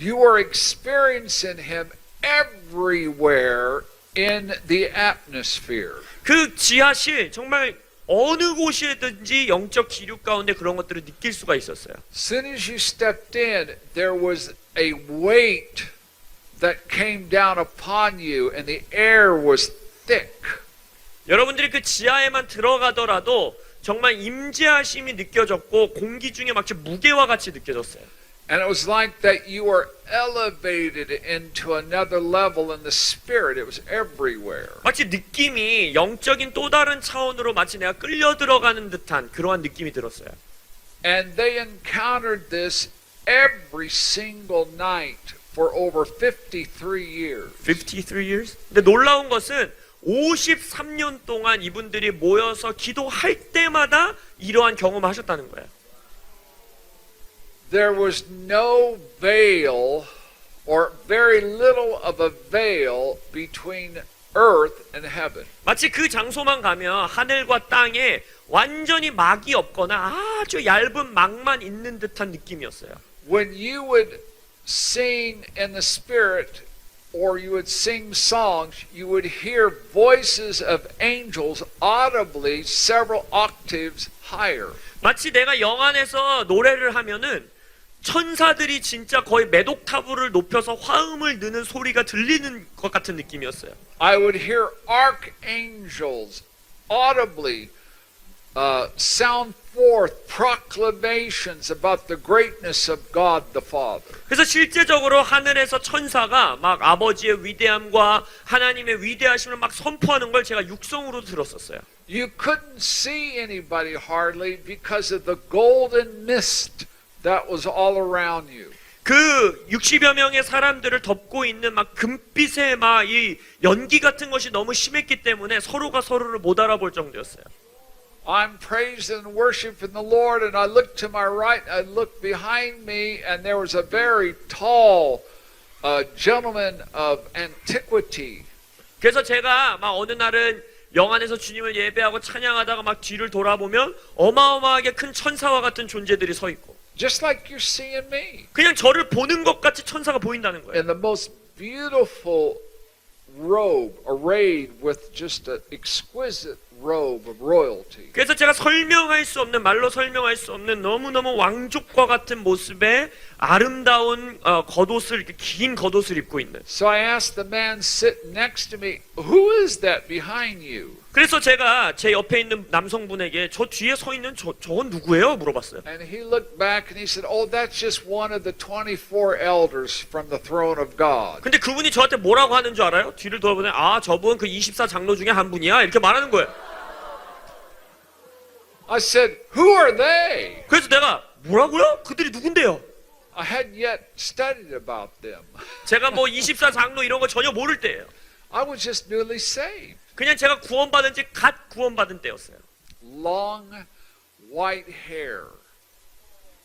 You were experiencing Him everywhere in the atmosphere. 그 지하실 정말 어느 곳이든지 영적 기류 가운데 그런 것들을 느낄 수가 있었어요. As soon as you stepped in, there was a weight that came down upon you and the air was thick. 여러분들이 그 지하에만 들어가더라도 정말 임재하심이 느껴졌고 공기 중에 마치 무게와 같이 느껴졌어요. And it was like that you were elevated into another level in the spirit. It was everywhere. 마치 느낌이 영적인 또 다른 차원으로 마치 내가 끌려 들어가는 듯한 그러한 느낌이 들었어요. And they encountered this every single night for over 53 years. 53 years? 근데 놀라운 것은 53년 동안 이분들이 모여서 기도할 때마다 이러한 경험을 하셨다는 거예요. There was no veil or very little of a veil between earth and heaven. 마치 그 장소만 가면 하늘과 땅에 완전히 막이 없거나 아주 얇은 막만 있는 듯한 느낌이었어요. When you would sing in the spirit or you would sing songs, you would hear voices of angels audibly several octaves higher. 마치 내가 영 안에서 노래를 하면은 천사들이 진짜 거의 몇 옥타브를 높여서 화음을 넣는 소리가 들리는 것 같은 느낌이었어요. I would hear archangels audibly sound forth proclamations about the greatness of God the Father. 그래서 실제적으로 하늘에서 천사가 막 아버지의 위대함과 하나님의 위대하심을 막 선포하는 걸 제가 육성으로 들었었어요. You couldn't see anybody hardly because of the golden mist that was all around you. 그 60여 명의 사람들을 덮고 있는 막 금빛의 막 이 연기 같은 것이 너무 심했기 때문에 서로가 서로를 못 알아볼 정도였어요. I'm praising and worshiping the Lord, and I look to my right, I look behind me, and there was a very tall gentleman of antiquity. 그래서 제가 막 어느 날은 영 안에서 주님을 예배하고 찬양하다가 막 뒤를 돌아보면 어마어마하게 큰 천사와 같은 존재들이 서 있고 Just like you're seeing me. 그냥 저를 보는 것 같이 천사가 보인다는 거예요. In the most beautiful robe, arrayed with just an exquisite robe of royalty. 그래서 제가 설명할 수 없는 말로 설명할 수 없는 너무너무 왕족과 같은 모습의 아름다운 겉옷을 이렇게 긴 겉옷을 입고 있는. So I asked the man sitting next to me, "Who is that behind you?" 그래서 제가 제 옆에 있는 남성분에게 저 뒤에 서 있는 저건 누구예요? 물어봤어요. And he looked back and he said, "Oh, that's just one of the 24 elders from the throne of God." 근데 그분이 저한테 뭐라고 하는 줄 알아요? 뒤를 돌아보니 아 저분 그 24장로 중에 한 분이야 이렇게 말하는 거예요. I said, "Who are they?" 그래서 내가 뭐라고요? 그들이 누군데요? I hadn't yet studied about them. 제가 뭐 24장로 이런 거 전혀 모를 때예요. I was just newly saved. 그냥 제가 구원받은 지 갓 구원받은 때였어요. Long white hair,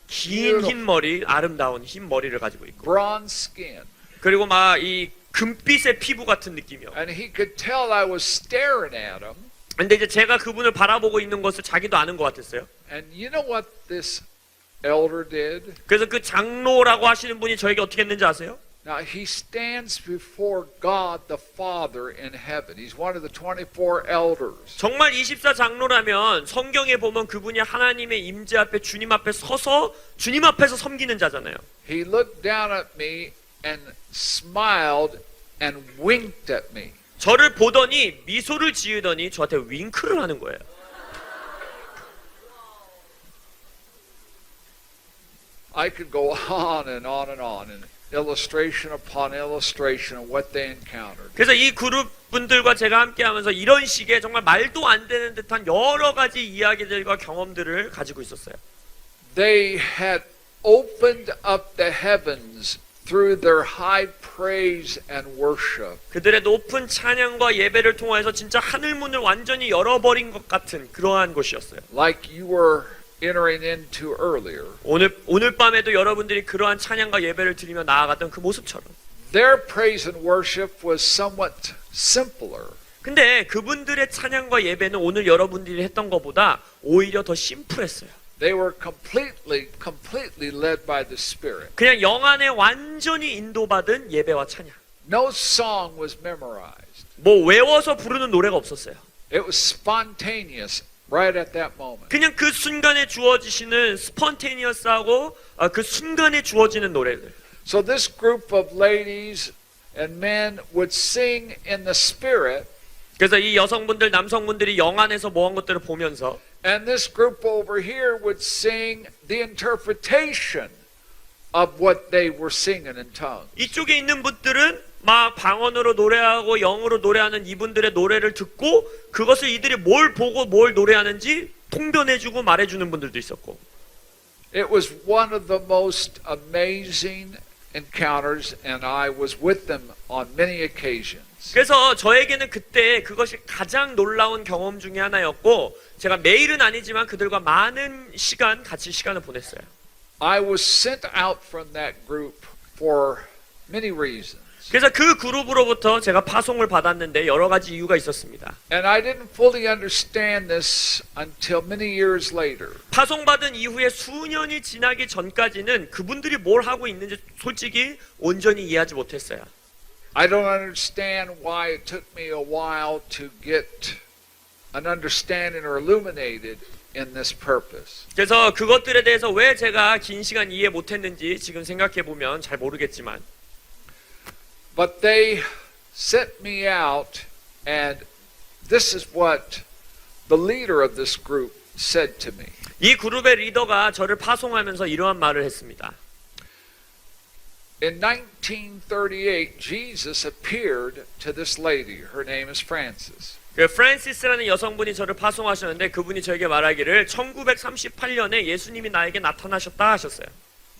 긴 흰 머리, 아름다운 흰 머리를 가지고 있고 bronze skin. 그리고 막 이 금빛의 피부 같은 느낌이요. And he could tell I was staring at him. 근데 이제 제가 그분을 바라보고 있는 것을 자기도 아는 것 같았어요. And you know what this elder did? 그래서 그 장로라고 하시는 분이 저에게 어떻게 했는지 아세요? Now he stands before God the Father in heaven. He's one of the 24 elders. 정말 24장로라면 성경에 보면 그분이 하나님의 임재 앞에 주님 앞에 서서 주님 앞에서 섬기는 자잖아요. He looked down at me and smiled and winked at me. 저를 보더니 미소를 지으더니 저한테 윙크를 하는 거예요. I could go on and on and on, and illustration upon illustration of what they encountered. 그래서 이 그룹 분들과 제가 함께하면서 이런 식의 정말 말도 안 되는 듯한 여러 가지 이야기들과 경험들을 가지고 있었어요. They had opened up the heavens through their high praise and worship. 그들의 높은 찬양과 예배를 통해서 진짜 하늘 문을 완전히 열어버린 것 같은 그러한 곳이었어요. Like you were entering into earlier. 오늘 밤에도 여러분들이 그러한 찬양과 예배를 드리며 나아갔던 그 모습처럼. Their praise and worship was somewhat simpler. 근데 그분들의 찬양과 예배는 오늘 여러분들이 했던 것보다 오히려 더 심플했어요. They were completely led by the Spirit. 그냥 영 안에 완전히 인도받은 예배와 찬양. No song was memorized. 뭐 외워서 부르는 노래가 없었어요. It was spontaneous right at that moment. 그냥 그 순간에 주어지시는 스폰테니어스하고 그 순간에 주어지는 노래들. So this group of ladies and men would sing in the Spirit. 그래서 이 여성분들, 남성분들이 영 안에서 모한 것들을 보면서 And this group over here would sing the interpretation of what they were singing in tongues. 이쪽에 있는 분들은 막 방언으로 노래하고 영어로 노래하는 이분들의 노래를 듣고 그것을 이들이 뭘 보고 뭘 노래하는지 통변해주고 말해주는 분들도 있었고. It was one of the most amazing encounters, and I was with them on many occasions. 그래서 저에게는 그때 그것이 가장 놀라운 경험 중에 하나였고 제가 매일은 아니지만 그들과 많은 시간 같이 시간을 보냈어요. I was sent out from that group for many reasons. 그래서 그 그룹으로부터 제가 파송을 받았는데 여러 가지 이유가 있었습니다. And I didn't fully understand this until many years later. 파송받은 이후에 수년이 지나기 전까지는 그분들이 뭘 하고 있는지 솔직히 온전히 이해하지 못했어요. I don't understand why it took me a while to get an understanding or illuminated in this purpose. 그래서 그것들에 대해서 왜 제가 긴 시간 이해 못했는지 지금 생각해 보면 잘 모르겠지만 But they sent me out, and this is what the leader of this group said to me. 이 그룹의 리더가 저를 파송하면서 이러한 말을 했습니다. In 1938, Jesus appeared to this lady. Her name is Frances. 그 프란시스라는 여성분이 저를 파송하셨는데 그분이 저에게 말하기를 1938년에 예수님이 나에게 나타나셨다 하셨어요.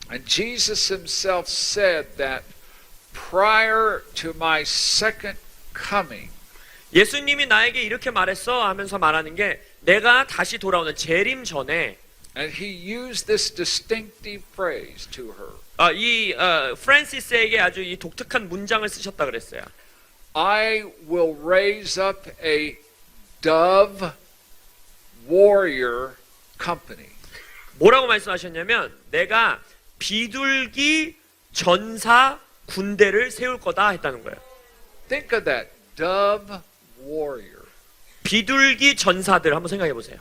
And Jesus himself said that prior to my second coming, 예수님이 나에게 이렇게 말했어 하면서 말하는 게 내가 다시 돌아오는 재림 전에 and he used this distinctive phrase to her. 프란시스에게 아주 이 독특한 문장을 쓰셨다 그랬어요. I will raise up a dove warrior company. 뭐라고 말씀하셨냐면 내가 비둘기 전사 군대를 세울 거다 했다는 거예요. Think of that, dove warrior. 비둘기 전사들 한번 생각해 보세요.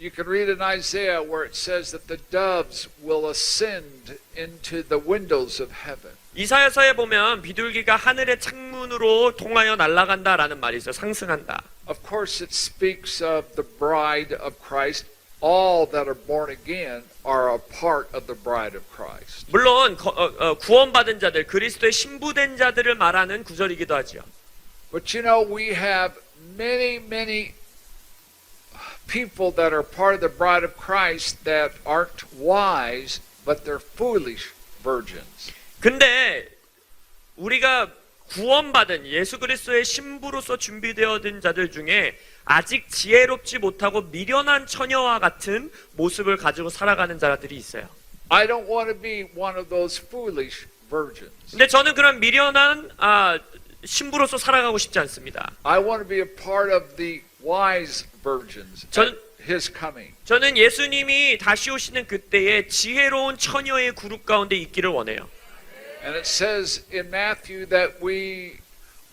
You can read in Isaiah where it says that the doves will ascend into the windows of heaven. 이사야서에 보면 비둘기가 하늘의 창문으로 통하여 날아간다라는 말이 있어요. 상승한다. Of course, it speaks of the bride of Christ. All that are born again are a part of the bride of Christ. 물론 구원받은 자들, 그리스도의 신부된 자들을 말하는 구절이기도 하죠. But you know, we have many people that are part of the bride of Christ that aren't wise, but they're foolish virgins. 근데 우리가 구원받은 예수 그리스도의 신부로서 준비되어진 자들 중에 아직 지혜롭지 못하고 미련한 처녀와 같은 모습을 가지고 살아가는 자들이 있어요. I don't want to be one of those foolish virgins. 근데 저는 그런 미련한 신부로서 살아가고 싶지 않습니다. I want to be a part of the wise virgins at his coming. 저는 예수님이 다시 오시는 그때에 지혜로운 처녀의 그룹 가운데 있기를 원해요. And it says in Matthew that we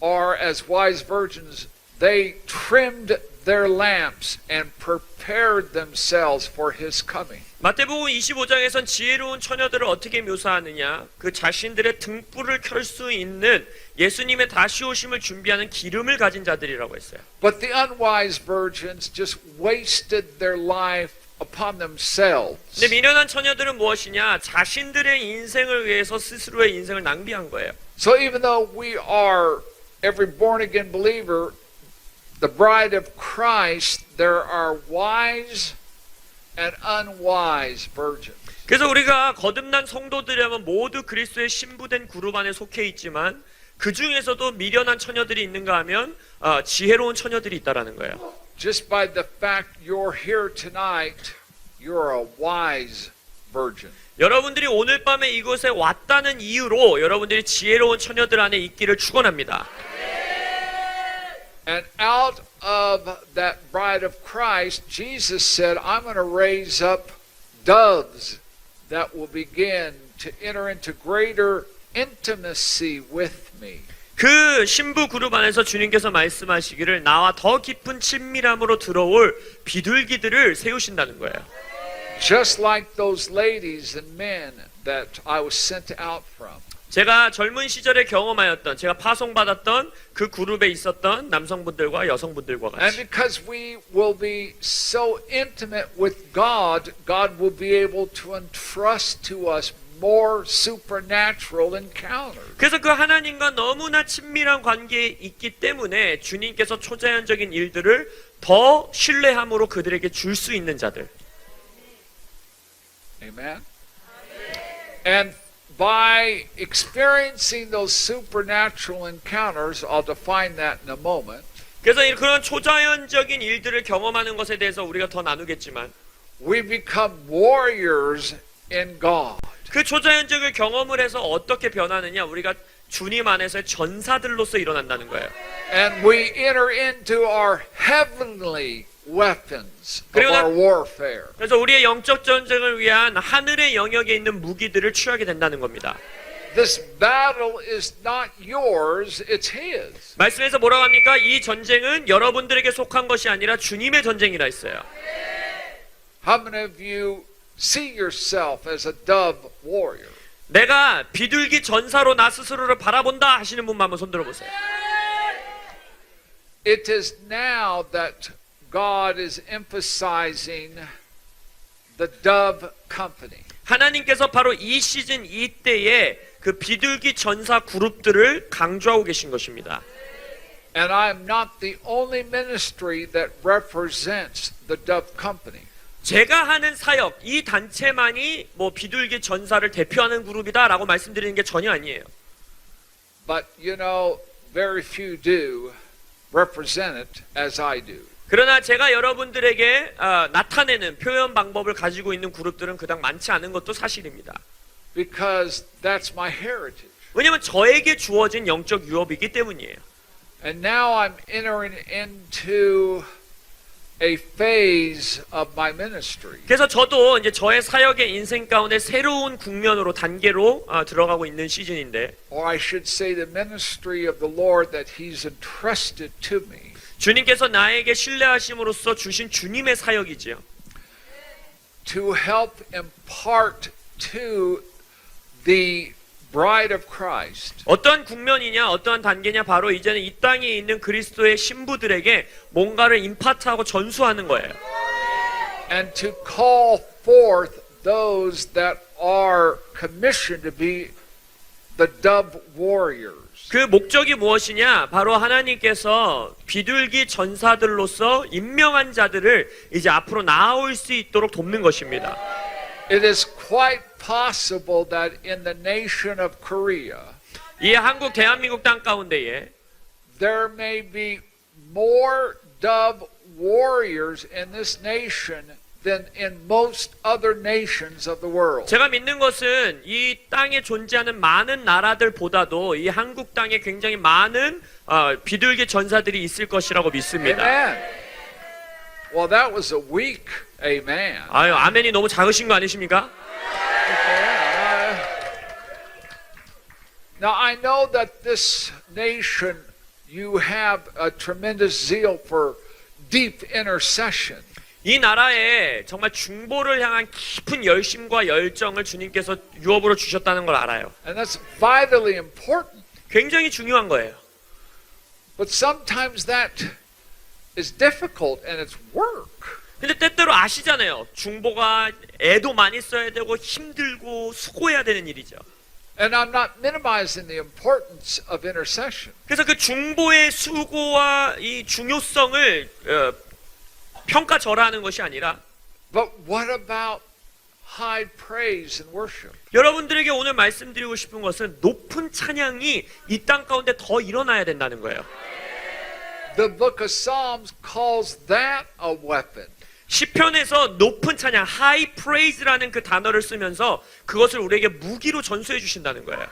are as wise virgins. They trimmed their lamps and prepared themselves for his coming. 마태복음 25장에선 지혜로운 처녀들을 어떻게 묘사하느냐? 그 자신들의 등불을 켤 수 있는 예수님의 다시 오심을 준비하는 기름을 가진 자들이라고 했어요. But the unwise virgins just wasted their life upon themselves. 근데 미련한 처녀들은 무엇이냐? 자신들의 인생을 위해서 스스로의 인생을 낭비한 거예요. So even though we are every born again believer, the bride of Christ, there are wise and unwise virgins. 그래서 우리가 거듭난 성도들이라면 모두 그리스도의 신부된 그룹 안에 속해 있지만 그 중에서도 미련한 처녀들이 있는가 하면 지혜로운 처녀들이 있다라는 거예요. Just by the fact you're here tonight, you're a wise virgin. 여러분들이 오늘 밤에 이곳에 왔다는 이유로 여러분들이 지혜로운 처녀들 안에 있기를 축원합니다. And out of that bride of Christ, Jesus said, I'm going to raise up doves that will begin to enter into greater intimacy with me. 그 신부 그룹 안에서 주님께서 말씀하시기를 나와 더 깊은 친밀함으로 들어올 비둘기들을 세우신다는 거예요. Just like those ladies and men that I was sent out from. 제가 젊은 시절에 경험하였던, 제가 파송받았던 그 그룹에 있었던 남성분들과 여성분들과 And 같이. because we will be so intimate with God, God will be able to entrust to us more supernatural encounters. 그래서 그 하나님과 너무나 친밀한 관계에 있기 때문에 주님께서 초자연적인 일들을 더 신뢰함으로 그들에게 줄 수 있는 자들. Amen. And by experiencing those supernatural encounters, I'll define that in a moment. 그래서 그런 초자연적인 일들을 경험하는 것에 대해서 우리가 더 나누겠지만 We become warriors in God. 그 초자연적인 경험을 해서 어떻게 변하느냐? 우리가 주님 안에서의 전사들로서 일어난다는 거예요. And we enter into our heavenly weapons of our warfare. 그래서 우리의 영적 전쟁을 위한 하늘의 영역에 있는 무기들을 취하게 된다는 겁니다. This battle is not yours, it's His. 말씀에서 뭐라고 합니까? 이 전쟁은 여러분들에게 속한 것이 아니라 주님의 전쟁이라 했어요. How many of you see yourself as a dove warrior? 내가 비둘기 전사로 나 스스로를 바라본다 하시는 분만 한번 손들어 보세요. It is now that God is emphasizing the dove company. 하나님께서 바로 이 시즌 이때에 그 비둘기 전사 그룹들을 강조하고 계신 것입니다. And I am not the only ministry that represents the dove company. 제가 하는 사역, 이 단체만이 뭐 비둘기 전사를 대표하는 그룹이다라고 말씀드리는 게 전혀 아니에요. But you know, very few do represent it as I do. 그러나 제가 여러분들에게 나타내는 표현 방법을 가지고 있는 그룹들은 그닥 많지 않은 것도 사실입니다. Because that's my heritage. 왜냐하면 저에게 주어진 영적 유업이기 때문이에요. And now I'm entering into a phase of my ministry. 그래서 저도 이제 저의 사역의 인생 가운데 새로운 국면으로 단계로 들어가고 있는 시즌인데, Or I should say the ministry of the Lord that He's entrusted to me. 주님께서 나에게 신뢰하심으로써 주신 주님의 사역이지요. To help impart to the bride of Christ 어떠한 국면이냐, 어떠한 단계냐, 바로 이제는 이 땅에 있는 그리스도의 신부들에게 뭔가를 임파트하고 전수하는 거예요. and to call forth those that are commissioned to be the dove warriors. 그 목적이 무엇이냐? 바로 하나님께서 비둘기 전사들로서 임명한 자들을 이제 앞으로 나아올 수 있도록 돕는 것입니다. It is quite possible that in the nation of Korea 이 한국 대한민국 땅 가운데에 there may be more dove warriors in this nation than in most other nations of the world. 제가 믿는 것은 이 땅에 존재하는 많은 나라들보다도 이 한국 땅에 굉장히 많은 비둘기 전사들이 있을 것이라고 믿습니다. Amen. Well, that was a weak amen. 아유, 아멘이 너무 작으신 거 아니십니까? Now I know that this nation you have a tremendous zeal for deep intercession. 이 나라에 정말 중보를 향한 깊은 열심과 열정을 주님께서 유업으로 주셨다는 걸 알아요. And that's vitally important. 굉장히 중요한 거예요. But sometimes that is difficult and it's work. 근데 때때로 아시잖아요. 중보가 애도 많이 써야 되고 힘들고 수고해야 되는 일이죠. And I'm not minimizing the importance of intercession. 그래서 그 중보의 수고와 이 중요성을 평가절하하는 것이 아니라, But what about high praise and worship? 여러분들에게 오늘 말씀드리고 싶은 것은 높은 찬양이 이 땅 가운데 더 일어나야 된다는 거예요. The book of Psalms calls that a weapon. 시편에서 높은 찬양, high praise라는 그 단어를 쓰면서 그것을 우리에게 무기로 전수해 주신다는 거예요.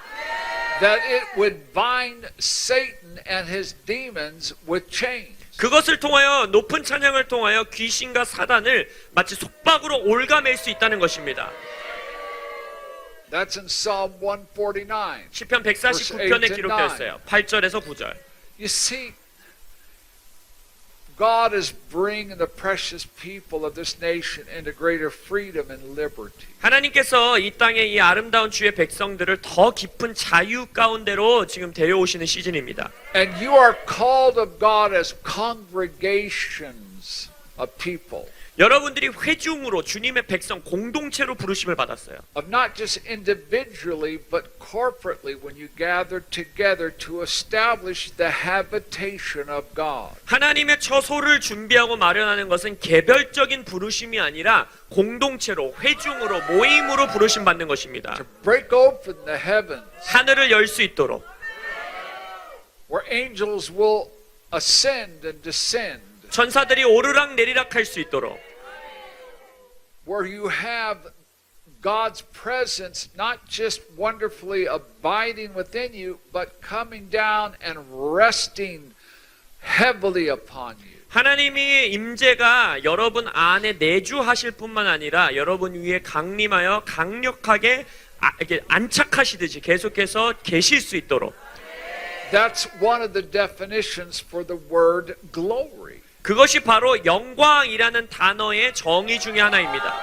That it would bind Satan and his demons with chains. 그것을 통하여, 높은 찬양을 통하여 귀신과 사단을 마치 속박으로 올가맬 수 있다는 것입니다. That's in Psalm 149. 시편 149편에 기록되어 있어요. 8절에서 9절. You see, God is bringing the precious people of this nation into greater freedom and liberty. 하나님께서 이 땅의 이 아름다운 주의 백성들을 더 깊은 자유 가운데로 지금 데려오시는 시즌입니다. And you are called of God as congregations of people. 여러분들이 회중으로 주님의 백성 공동체로 부르심을 받았어요. Of not just individually but corporately when you gather together to establish the habitation of God. 하나님의 처소를 준비하고 마련하는 것은 개별적인 부르심이 아니라 공동체로, 회중으로, 모임으로 부르심 받는 것입니다. To break open the heavens 하늘을 열 수 있도록, where angels will ascend and descend. 천사들이 오르락 내리락 할 수 있도록, Where you have God's presence not just wonderfully abiding within you, but coming down and resting heavily upon you. 하나님의 임재가 여러분 안에 내주하실 뿐만 아니라 여러분 위에 강림하여 강력하게 이렇게 안착하시듯이 계속해서 계실 수 있도록. That's one of the definitions for the word glory. 그것이 바로 영광이라는 단어의 정의 중에 하나입니다.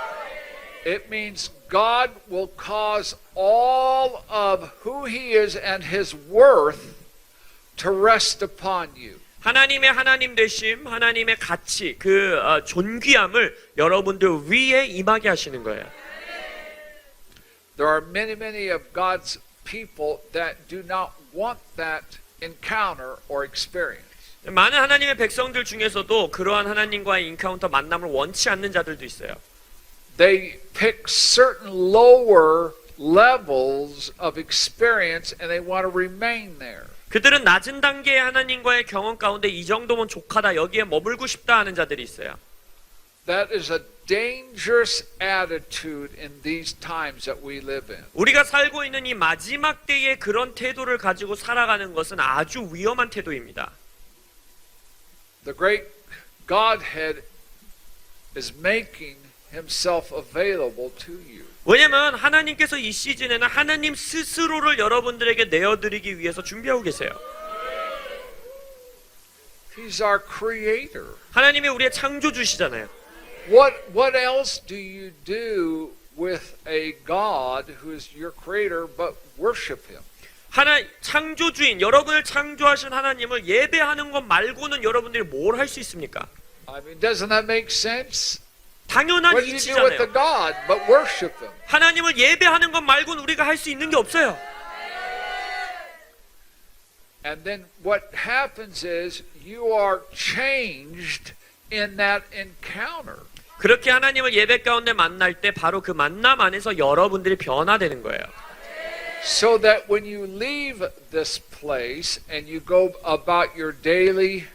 It means God will cause all of who He is and His worth to rest upon you. 하나님의 하나님 되심, 하나님의 가치, 그 존귀함을 여러분들 위에 임하게 하시는 거예요. There are many of God's people that do not want that encounter or experience. 많은 하나님의 백성들 중에서도 그러한 하나님과의 인카운터 만남을 원치 않는 자들도 있어요. they pick certain lower levels of experience and they want to remain there. 그들은 낮은 단계의 하나님과의 경험 가운데 이 정도면 족하다, 여기에 머물고 싶다 하는 자들이 있어요. That is a dangerous attitude in these times that we live in. 우리가 살고 있는 이 마지막 때에 그런 태도를 가지고 살아가는 것은 아주 위험한 태도입니다. The great Godhead is making himself available to you. 왜냐하면 하나님께서 이 시즌에는 하나님 스스로를 여러분들에게 내어드리기 위해서 준비하고 계세요. He's our creator. 하나님이 우리의 창조주시잖아요. What else do you do with a God who is your creator but worship him? 창조주인, 여러분을 창조하신 하나님을 예배하는 것 말고는 여러분들이 뭘 할 수 있습니까? I mean, doesn't that make sense? 당연한 What do you do with the 이치잖아요. God but worship him? 하나님을 예배하는 것 말고는 우리가 할 수 있는 게 없어요. And then what happens is you are changed in that encounter. 그렇게 하나님을 예배 가운데 만날 때 바로 그 만남 안에서 여러분들이 변화되는 거예요. So that when you leave this place and you go about your daily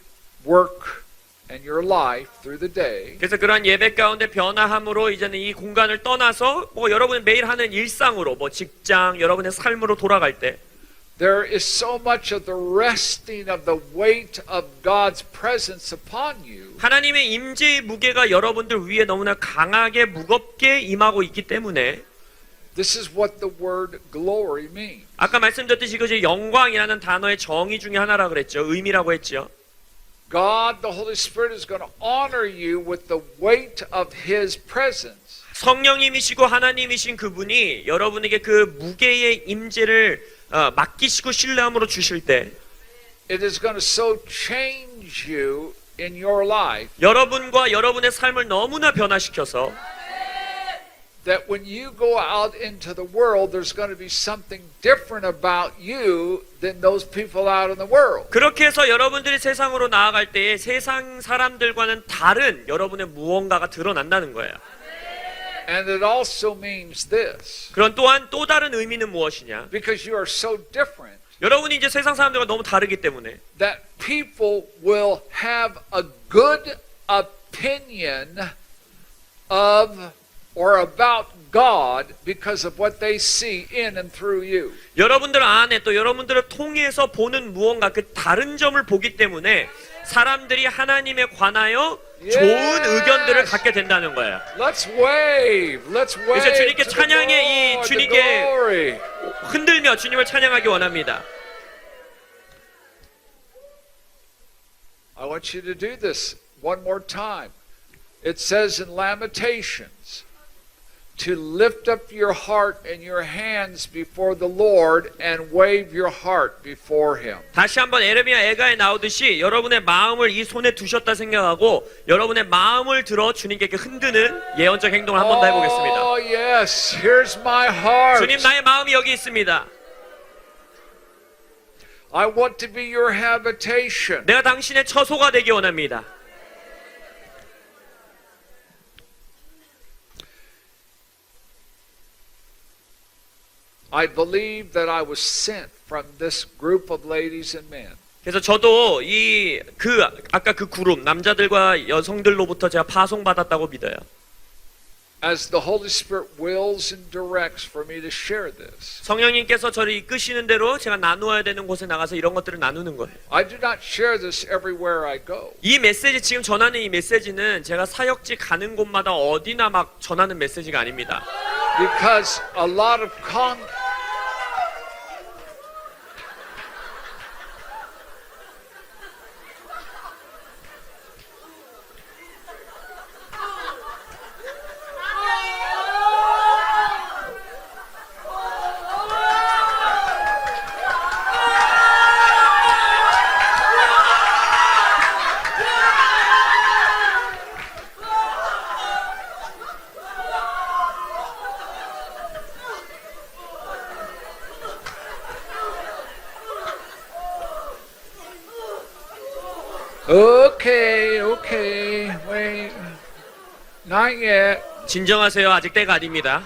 work and your life through the day, 그래서 그러한 예배 가운데 변화함으로 이제는 이 공간을 떠나서 뭐 여러분이 매일 하는 일상으로 뭐 직장, 여러분의 삶으로 돌아갈 때 there is so much of the resting of the weight of God's presence upon you 하나님의 임재의 무게가 여러분들 위에 너무나 강하게 무겁게 임하고 있기 때문에 This is what the word glory means. 아까 말씀드렸듯이 이것이 영광이라는 단어의 정의 중에 하나라 그랬죠. 의미라고 했죠. God, the Holy Spirit is going to honor you with the weight of His presence. 성령님이시고 하나님이신 그분이 여러분에게 그 무게의 임재를 맡기시고 신뢰함으로 주실 때 It is going to so change you in your life 여러분과 여러분의 삶을 너무나 변화시켜서 that when you go out into the world, there's going to be something different about you than those people out in the world. 그렇게 해서 여러분들이 세상으로 나아갈 때에 세상 사람들과는 다른 여러분의 무언가가 드러난다는 거예요. And it also means this, 그런 또한 또 다른 의미는 무엇이냐? because you are so different, 여러분이 이제 세상 사람들과 너무 다르기 때문에 that people will have a good opinion of or about God because of what they see in and through you. 여러분들 안에 또 여러분들을 통해서 보는 무언가 그 다른 점을 보기 때문에 사람들이 하나님에 관하여 좋은 의견들을 갖게 된다는 거예요. Let's wave. Let's wave. 그래서 주님께 to the 찬양의 이 Lord, the 주님께 glory. 흔들며 주님을 찬양하기 원합니다. I want you to do this one more time. It says in Lamentations to lift up your heart and your hands before the Lord and wave your heart before Him. 다시 한번 에레미야 애가에 나오듯이 여러분의 마음을 이 손에 두셨다 생각하고 여러분의 마음을 들어 주님께 이렇게 흔드는 예언적 행동을 한 번 더 해보겠습니다. Oh yes, here's my heart. 주님 나의 마음이 여기 있습니다. I want to be your habitation. 내가 당신의 처소가 되기 원합니다. I believe that I was sent from this group of ladies and men. 그래서 저도 아까 그 그룹 남자들과 여성들로부터 제가 파송받았다고 믿어요. As the Holy Spirit wills and directs for me to share this. 성령님께서 저를 이끄시는 대로 제가 나누어야 되는 곳에 나가서 이런 것들을 나누는 거예요. I do not share this everywhere I go. 이 메시지 지금 전하는 이 메시지는 제가 사역지 가는 곳마다 어디나 막 전하는 메시지가 아닙니다. Because a lot of Okay, wait. Not yet. 진정하세요. 아직 때가 아닙니다.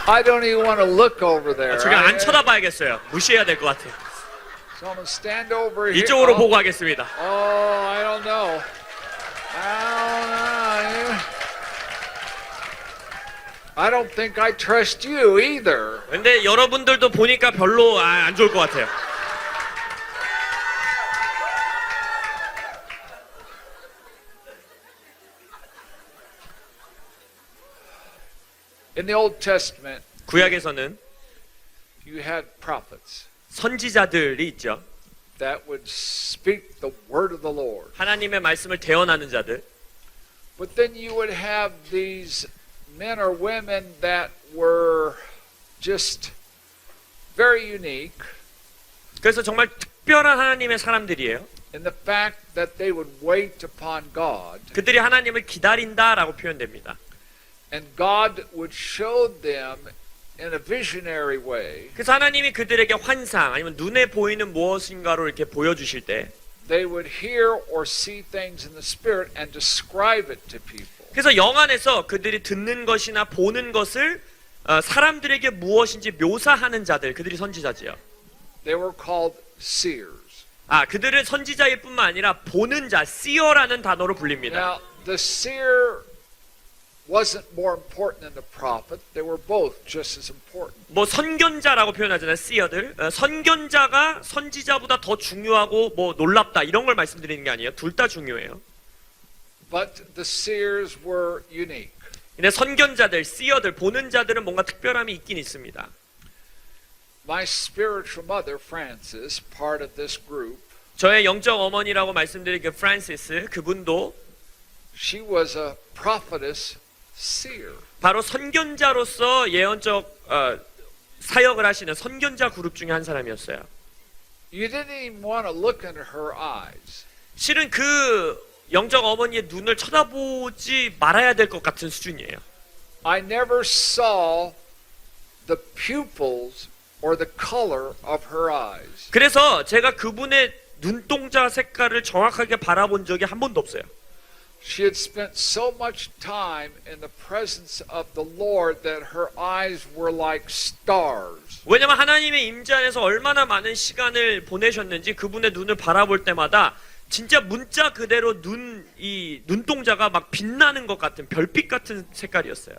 I don't even want to look over there. 제가 안 쳐다봐야겠어요. 무시해야 될 것 같아요. So I'm gonna stand over here. 이쪽으로 Oh, 보고 하겠습니다. I don't know. I don't think I trust you either. 근데 여러분들도 보니까 별로 안 좋을 것 같아요. In the Old Testament, 구약에서는 you had prophets 선지자들이 있죠. that would speak the word of the Lord. 하나님의 말씀을 대언하는 자들. But then you would have these men or women that were just very unique 그래서 정말 특별한 하나님의 사람들이에요. in the fact that they would wait upon God, 그들이 하나님을 기다린다라고 표현됩니다. and God would show them in a visionary way. 그래서 하나님이 그들에게 환상 아니면 눈에 보이는 무엇인가로 이렇게 보여주실 때 They would hear or see things in the spirit and describe it to people. 그래서 영 안에서 그들이 듣는 것이나 보는 것을 사람들에게 무엇인지 묘사하는 자들 그들이 선지자지요. They were called seers. 그들은 선지자일 뿐만 아니라 보는 자, seer라는 단어로 불립니다. Now, the seer wasn't more important than the prophet. They were both just as important. 뭐 선견자라고 표현하잖아요, seer들. 선견자가 선지자보다 더 중요하고 뭐 놀랍다 이런 걸 말씀드리는 게 아니에요. 둘 다 중요해요. But the seers were unique. 근데 선견자들, seer들, 보는 자들은 뭔가 특별함이 있긴 있습니다. My spiritual mother, Frances, part of this group, 저의 영적 어머니라고 말씀드린 그 프란시스 그분도 she was a prophetess seer. 바로 선견자로서 예언적 사역을 하시는 선견자 그룹 중에 한 사람이었어요. You didn't even want to look into her eyes. 실은 그 영적 어머니의 눈을 쳐다보지 말아야 될 것 같은 수준이에요. I never saw the pupils or the color of her eyes. 그래서 제가 그분의 눈동자 색깔을 정확하게 바라본 적이 한 번도 없어요. She had spent so much time in the presence of the Lord that her eyes were like stars. 왜냐면 하나님의 임재 안에서 얼마나 많은 시간을 보내셨는지 그분의 눈을 바라볼 때마다 진짜 문자 그대로 이 눈동자가 막 빛나는 것 같은 별빛 같은 색깔이었어요.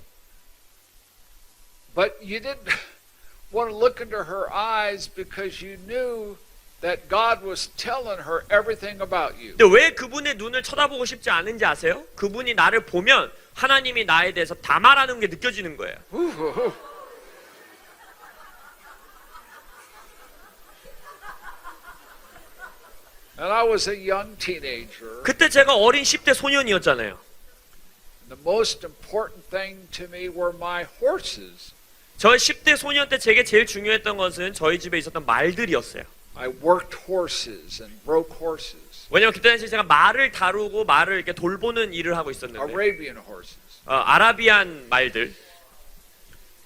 But you didn't want to look into her eyes because you knew that God was telling her everything about you. 근데 왜 그분의 눈을 쳐다보고 싶지 않은지 아세요? 그분이 나를 보면 하나님이 나에 대해서 다 말하는 게 느껴지는 거예요. And I was a young teenager. 그때 제가 어린 10대 소년이었잖아요. The most important thing to me were my horses. 저의 10대 소년 때 제게 제일 중요했던 것은 저희 집에 있었던 말들이었어요. I worked horses and broke horses. 왜냐면 그때 당시 제가 말을 다루고 말을 이렇게 돌보는 일을 하고 있었는데 Arabian horses. 아라비안 말들.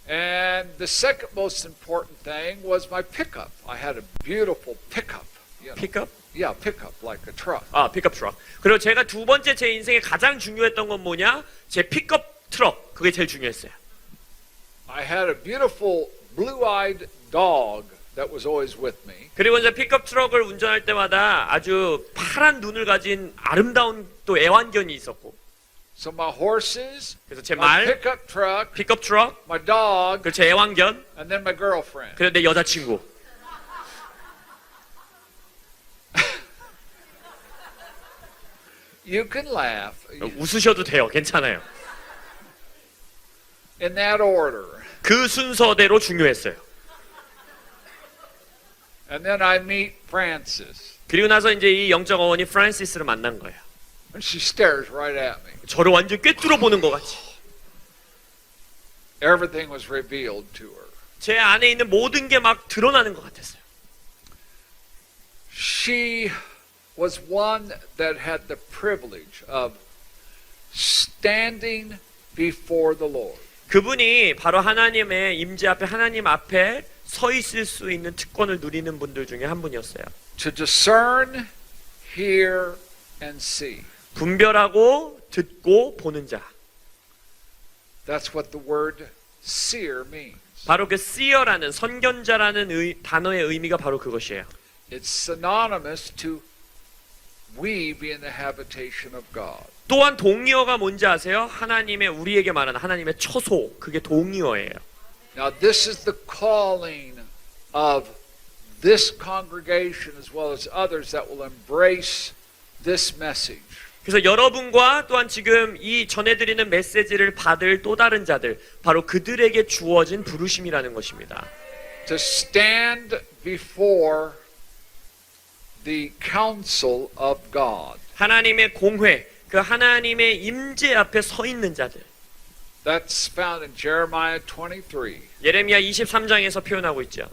And the second most important thing was my pickup. I had a beautiful pickup. You know. 픽업? Yeah, pickup like a truck. 픽업 트럭. 그리고 제가 두 번째 제 인생에 가장 중요했던 건 뭐냐? 제 픽업 트럭. 그게 제일 중요했어요. I had a beautiful blue-eyed dog that was always with me. 그리고 이제 픽업 트럭을 운전할 때마다 아주 파란 눈을 가진 아름다운 또 애완견이 있었고. So my horses, 그래서 제 my 말, pickup truck, 픽업 트럭, my dog, 그리고 제 애완견, and then my girlfriend. 그리고 내 여자친구. You can laugh. 웃으셔도 돼요. 괜찮아요. In that order. 그 순서대로 중요했어요. And then I meet Frances. 그리고 나서 이제 이 영적 어머니 프란시스를 만난 거예요. And she stares right at me. 저를 완전 꿰뚫어 보는 것 같이. Everything was revealed to her. 제 안에 있는 모든 게 막 드러나는 것 같았어요. She was one that had the privilege of standing before the Lord. 그분이 바로 하나님의 임재 앞에 하나님 앞에 서 있을 수 있는 특권을 누리는 분들 중에 한 분이었어요. To discern, hear, and see. 분별하고 듣고 보는 자. That's what the word seer means. 바로 그 seer라는 선견자라는 단어의 의미가 바로 그것이에요. It's synonymous to we being the habitation of God. 또한 동의어가 뭔지 아세요? 하나님의 우리에게 말하는 하나님의 처소. 그게 동의어예요. Now this is the calling of this congregation as well as others that will embrace this message. 그래서 여러분과 또한 지금 이 전해드리는 메시지를 받을 또 다른 자들, 바로 그들에게 주어진 부르심이라는 것입니다. To stand before the counsel of God. 하나님의 공회, 그 하나님의 임재 앞에 서 있는 자들. That's found in Jeremiah 23. 예레미야 23장에서 표현하고 있죠.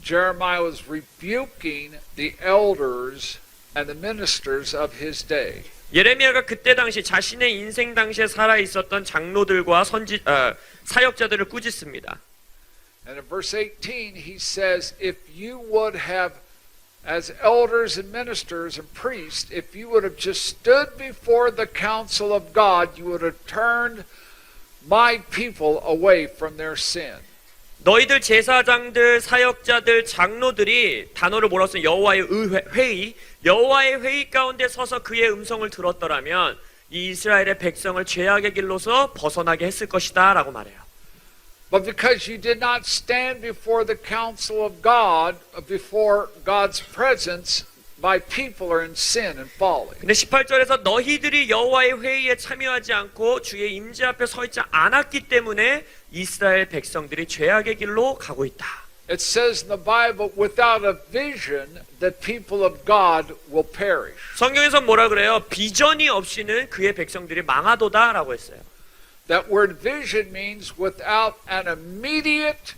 Jeremiah was rebuking the elders and the ministers of his day. 예레미야가 그때 당시 자신의 인생 당시에 살아 있었던 장로들과 사역자들을 꾸짖습니다. And in verse 18 he says, if you would have, as elders and ministers and priests, if you would have just stood before the counsel of God, you would have turned my people away from their sin. 너희들 제사장들, 사역자들, 장로들이 단어를 몰아서 여호와의 회의, 여호와의 회의 가운데 서서 그의 음성을 들었더라면 이 이스라엘의 백성을 죄악의 길로서 벗어나게 했을 것이다 라고 말해요. But because you did not stand before the counsel of God, before God's presence, my people are in sin and folly. 근데 18절에서 너희들이 여호와의 회의에 참여하지 않고 주의 임재 앞에 서 있지 않았기 때문에 이스라엘 백성들이 죄악의 길로 가고 있다. It says in the Bible, without a vision, the people of God will perish. 성경에서 뭐라 그래요? 비전이 없이는 그의 백성들이 망하도다라고 했어요. That word vision means without an immediate,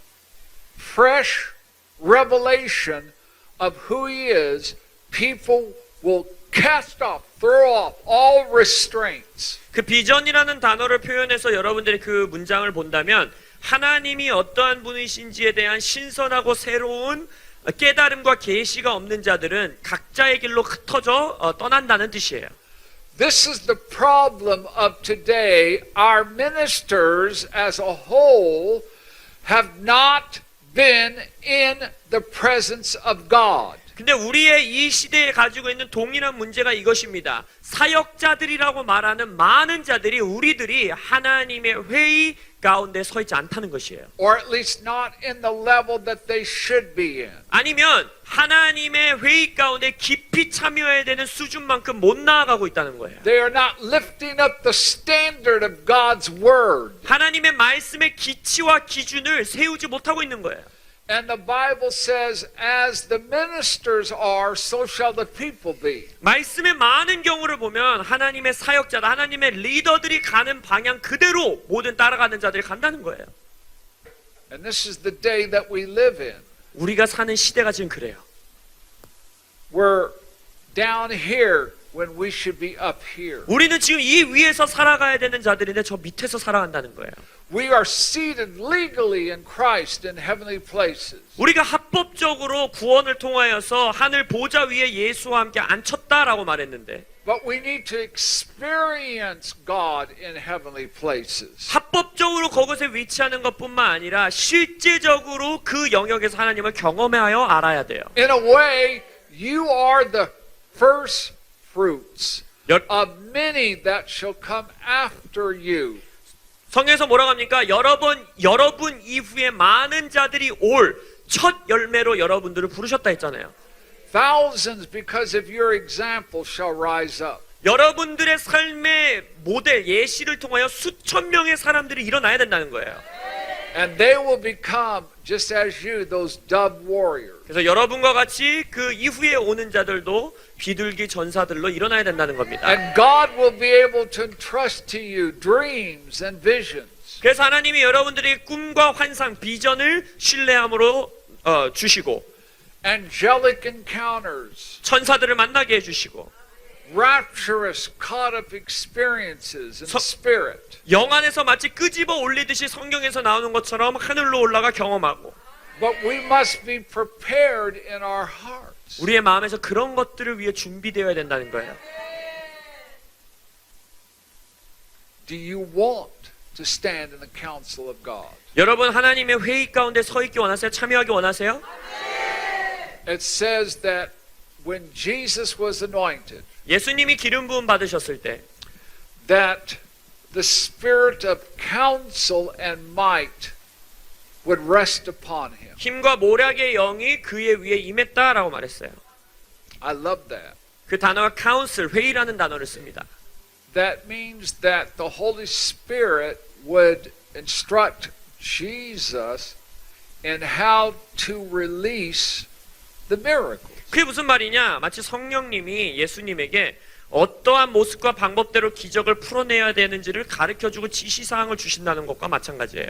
fresh revelation of who He is, people will cast off, throw off all restraints. 그 비전이라는 단어를 표현해서 여러분들이 그 문장을 본다면 하나님이 어떠한 분이신지에 대한 신선하고 새로운 깨달음과 계시가 없는 자들은 각자의 길로 흩어져 떠난다는 뜻이에요. This is the problem of today. Our ministers as a whole have not been in the presence of God. 근데 우리의 이 시대에 가지고 있는 동일한 문제가 이것입니다. 사역자들이라고 말하는 많은 자들이 우리들이 하나님의 회의 가운데 서 있지 않다는 것이에요. Or at least not in the level that they should be in. 아니면 하나님의 회의 가운데 깊이 참여해야 되는 수준만큼 못 나아가고 있다는 거예요. They are not lifting up the standard of God's word. 하나님의 말씀의 기치와 기준을 세우지 못하고 있는 거예요. And the Bible says, as the ministers are, so shall the people be. 말씀의 많은 경우를 보면 하나님의 사역자다, 하나님의 리더들이 가는 방향 그대로 모든 따라가는 자들이 간다는 거예요. And this is the day that we live in. 우리가 사는 시대가 지금 그래요. We're down here when we should be up here. 우리는 지금 이 위에서 살아가야 되는 자들인데 저 밑에서 살아간다는 거예요. We are seated legally in Christ in heavenly places. 우리가 합법적으로 구원을 통하여서 하늘 보좌 위에 예수와 함께 앉혔다라고 말했는데 But we need to experience God in heavenly places. 합법적으로 그곳에 위치하는 것뿐만 아니라 실제적으로 그 영역에서 하나님을 경험하여 알아야 돼요. In a way, you are the first fruits of many that shall come after you. 성경에서 뭐라고 합니까? 여러분 이후에 많은 자들이 올 첫 열매로 여러분들을 부르셨다 했잖아요. Thousands because of your example shall rise up. 여러분들의 삶의 모델, 예시를 통하여 수천 명의 사람들이 일어나야 된다는 거예요. And they will become, just as you, those dove warriors. 그래서 여러분과 같이 그 이후에 오는 자들도 비둘기 전사들로 일어나야 된다는 겁니다. And God will be able to entrust to you dreams and visions. 그래서 하나님이 여러분들의 꿈과 환상, 비전을 신뢰함으로 주시고 angelic encounters, 천사들을 만나게 해주시고 rapturous caught up experiences in the spirit. 영 안에서 마치 끄집어 올리듯이 성경에서 나오는 것처럼 하늘로 올라가 경험하고 But we must be prepared in our hearts. 우리의 마음에서 그런 것들을 위해 준비되어야 된다는 거예요. Do you want to stand in the counsel of God? 여러분 하나님의 회의 가운데 서 있기 원하세요? 참여하기 원하세요? It says that when Jesus was anointed, 예수님이 기름 부음 받으셨을 때 that the spirit of counsel and might would rest upon him. 힘과 모략의 영이 그의 위에 임했다라고 말했어요. I love that. 그 단어가 counsel, 회의라는 단어를 씁니다. That means that the Holy Spirit would instruct Jesus in how to release the miracles. 그게 무슨 말이냐? 마치 성령님이 예수님에게 어떠한 모습과 방법대로 기적을 풀어내야 되는지를 가르쳐주고 지시사항을 주신다는 것과 마찬가지예요.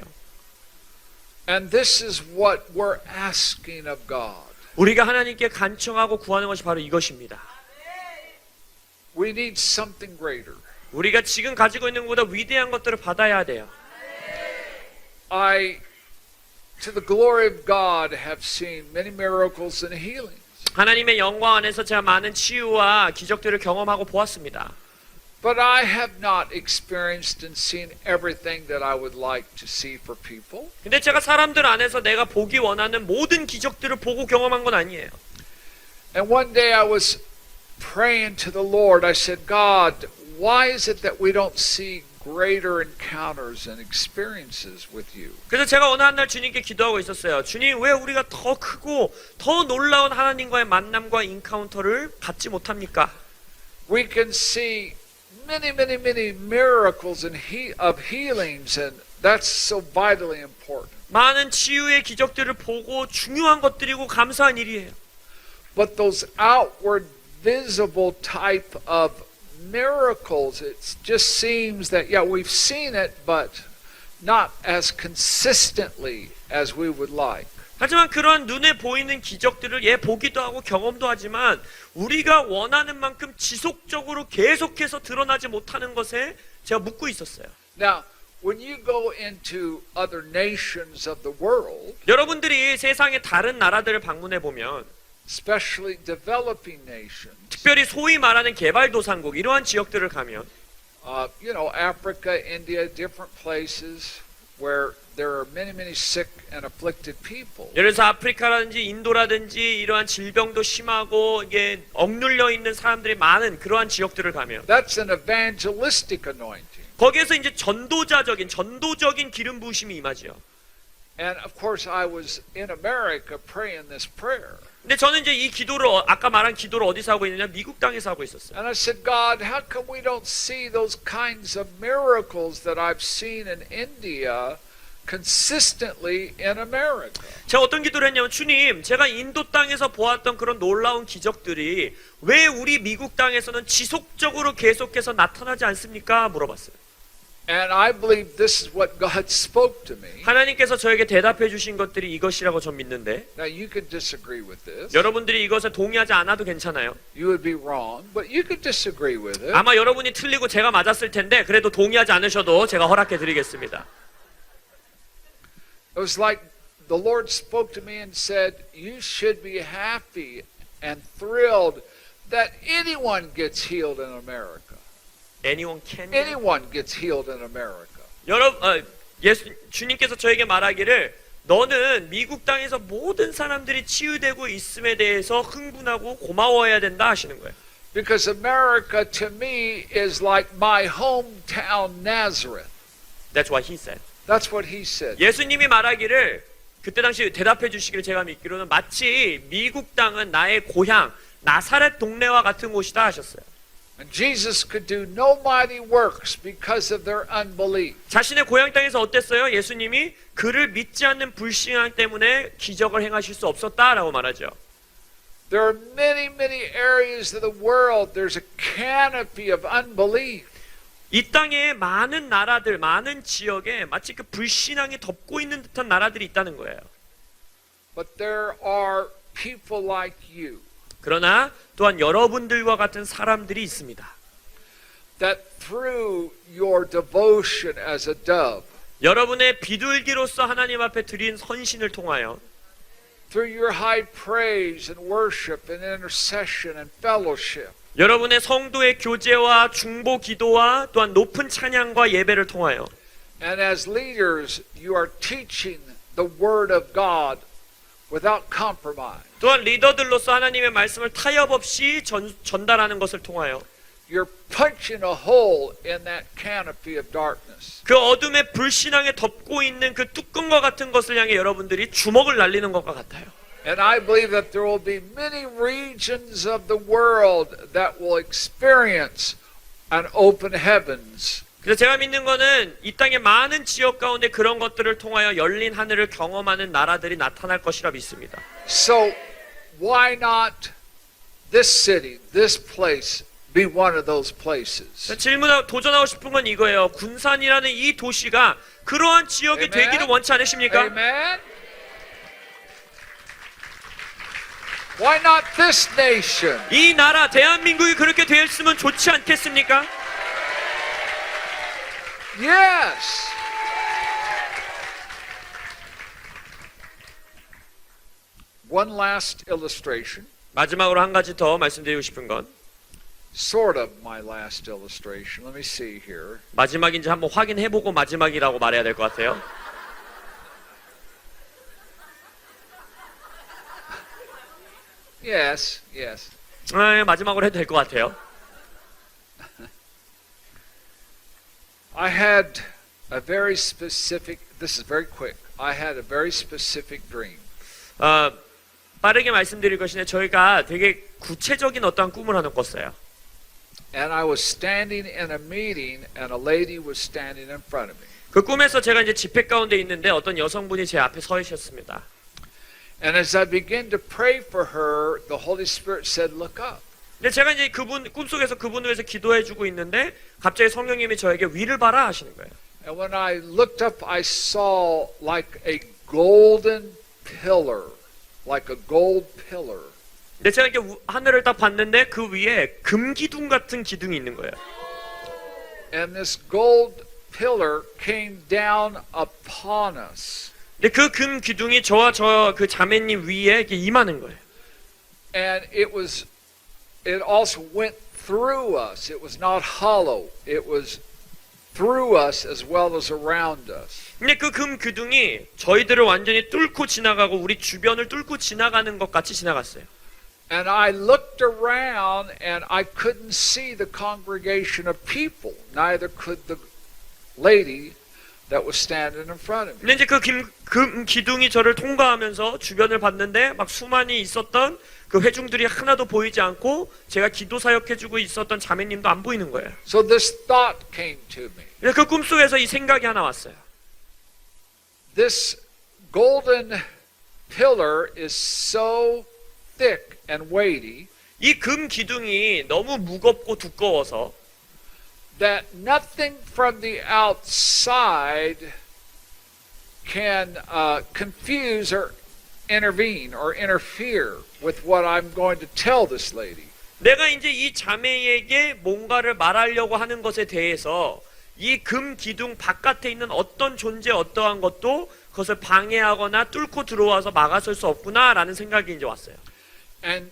And this is what we're asking of God. 우리가 하나님께 간청하고 구하는 것이 바로 이것입니다. We need something greater. 우리가 지금 가지고 있는 것보다 위대한 것들을 받아야 돼요. I, to the glory of God, have seen many miracles and healings. 하나님의 영광 안에서 제가 많은 치유와 기적들을 경험하고 보았습니다. But I have not experienced and seen everything that I would like to see for people. 근데 제가 사람들 안에서 내가 보기 원하는 모든 기적들을 보고 경험한 건 아니에요. And one day I was praying to the Lord. I said, God, why is it that we don't see greater encounters and experiences with you? 그래서 제가 어느 한 날 주님께 기도하고 있었어요. 주님, 왜 우리가 더 크고 더 놀라운 하나님과의 만남과 인카운터를 받지 못합니까? We can see many miracles and of healings, and that's so vitally important. 많은 치유의 기적들을 보고 중요한 것들이고 감사한 일이에요. But those outward visible type of miracles, it just seems that, yeah, we've seen it, but not as consistently as we would like. 하지만 그러한 눈에 보이는 기적들을 보기도 하고 경험도 하지만 우리가 원하는 만큼 지속적으로 계속해서 드러나지 못하는 것에 제가 묻고 있었어요. Now, when you go into other nations of the world, 여러분들이 세상의 다른 나라들을 방문해 보면 especially developing nations, 특별히 소위 말하는 개발도상국 이러한 지역들을 가면 Africa, India, different places where there are many sick and afflicted people. 예를 들어서 아프리카라든지 인도라든지 이러한 질병도 심하고 이게 억눌려 있는 사람들이 많은 그러한 지역들을 가면 That's an evangelistic anointing. 거기에서 이제 전도적인 기름 부으심이 임하지요. And of course I was in America praying this prayer. 근데 저는 이제 이 기도를 아까 말한 기도를 어디서 하고 있느냐? 미국 땅에서 하고 있었어요. And I said, God, how come we don't see those kinds of miracles that I've seen in India consistently in America? 제가 어떤 기도를 했냐면 주님, 제가 인도 땅에서 보았던 그런 놀라운 기적들이 왜 우리 미국 땅에서는 지속적으로 계속해서 나타나지 않습니까? 물어봤어요. And I believe this is what God spoke to me. 하나님께서 저에게 대답해 주신 것들이 이것이라고 전 믿는데 Now you could disagree with this. 여러분들이 이것에 동의하지 않아도 괜찮아요. You would be wrong, but you could disagree with it. 아마 여러분이 틀리고 제가 맞았을 텐데 그래도 동의하지 않으셔도 제가 허락해 드리겠습니다. It was like the Lord spoke to me and said, you should be happy and thrilled that anyone gets healed in America. Anyone can. Anyone gets healed in America. 주님께서 저에게 말하기를 너는 미국 땅에서 모든 사람들이 치유되고 있음에 대해서 흥분하고 고마워해야 된다 하시는 거예요. Because America to me is like my hometown Nazareth. That's what he said. That's what he said. 예수님이 말하기를 그때 당시 대답해 주시기를 제가 믿기로는 마치 미국 땅은 나의 고향 나사렛 동네와 같은 곳이다 하셨어요. And Jesus could do no mighty works because of their unbelief. 자신의 고향 땅에서 어땠어요? 예수님이 그를 믿지 않는 불신앙 때문에 기적을 행하실 수 없었다라고 말하죠. There are many areas of the world there's a canopy of unbelief. 이 땅에 많은 나라들, 많은 지역에 마치 그 불신앙이 덮고 있는 듯한 나라들이 있다는 거예요. But there are people like you 그러나 또한 여러분들과 같은 사람들이 있습니다. that through your devotion as a dove, 여러분의 비둘기로서 하나님 앞에 드린 헌신을 통하여 through your high praise and worship and intercession and fellowship, 여러분의 성도의 교제와 중보 기도와 또한 높은 찬양과 예배를 통하여 and as leaders, you are teaching the Word of God without compromise. 또한 리더들로서 하나님의 말씀을 타협 없이 전달하는 것을 통하여 You're punching a hole in that canopy of darkness. 그 어둠의 불신앙에 덮고 있는 그 뚜껑과 같은 것을 향해 여러분들이 주먹을 날리는 것과 같아요. And I believe that there will be many regions of the world that will experience an open heavens. 그래서 제가 믿는 거는 이 땅의 많은 지역 가운데 그런 것들을 통하여 열린 하늘을 경험하는 나라들이 나타날 것이라 믿습니다. So why not this city, this place, be one of those places? 도전하고 싶은 건 이거예요. 군산이라는 이 도시가 그러한 지역이 Amen. 되기를 원치 않으십니까? Amen? Why not this nation? 이 나라 대한민국이 그렇게 되었으면 좋지 않겠습니까? Yes. One last illustration, 마지막으로 한 가지 더 말씀드리고 싶은 건 sort of my last illustration. Let me see here. 마지막인지 한번 확인해보고 마지막이라고 말해야 될 것 같아요. Yes, yes. 마지막으로 해도 될 것 같아요. I had a very specific, this is very quick. I had a very specific dream. 빠르게 말씀드릴 것인데 저희가 되게 구체적인 어떠한 꿈을 하나 꿨어요. And I was standing in a meeting and a lady was standing in front of me. 그 꿈에서 제가 이제 집회 가운데 있는데 어떤 여성분이 제 앞에 서 있었습니다. And as I began to pray for her, the Holy Spirit said, look up. 근데 제가 이제 그분 꿈속에서 그분을 위해서 기도해주고 있는데 갑자기 성령님이 저에게 위를 봐라 하시는 거예요. And when I looked up, I saw like a golden pillar, like a gold pillar. 근데 제가 이렇게 하늘을 딱 봤는데 그 위에 금기둥 같은 기둥이 있는 거예요. And this gold pillar came down upon us. 근데 그 금 기둥이 저와 저 그 자매님 위에 이렇게 임하는 거예요. And it also went through us. It was not hollow. It was through us as well as around us. 근데 그 금 기둥이 저희들을 완전히 뚫고 지나가고 우리 주변을 뚫고 지나가는 것 같이 지나갔어요. And I looked around and I couldn't see the congregation of people. Neither could the lady that was standing in front of me. 근데 이제 그 금 기둥이 저를 통과하면서 주변을 봤는데 막 수많이 있었던 그 회중들이 하나도 보이지 않고 제가 기도 사역해주고 있었던 자매님도 안 보이는 거예요. So this thought came to me. 근데 그 꿈속에서 이 생각이 하나 왔어요. This golden pillar is so thick and weighty 이 금 기둥이 너무 무겁고 두꺼워서 that nothing from the outside can confuse or intervene or interfere with what I'm going to tell this lady. 내가 이제 이 자매에게 뭔가를 말하려고 하는 것에 대해서 이 금 기둥 바깥에 있는 어떤 존재 어떠한 것도 그것을 방해하거나 뚫고 들어와서 막아설 수 없구나라는 생각이 이제 왔어요. And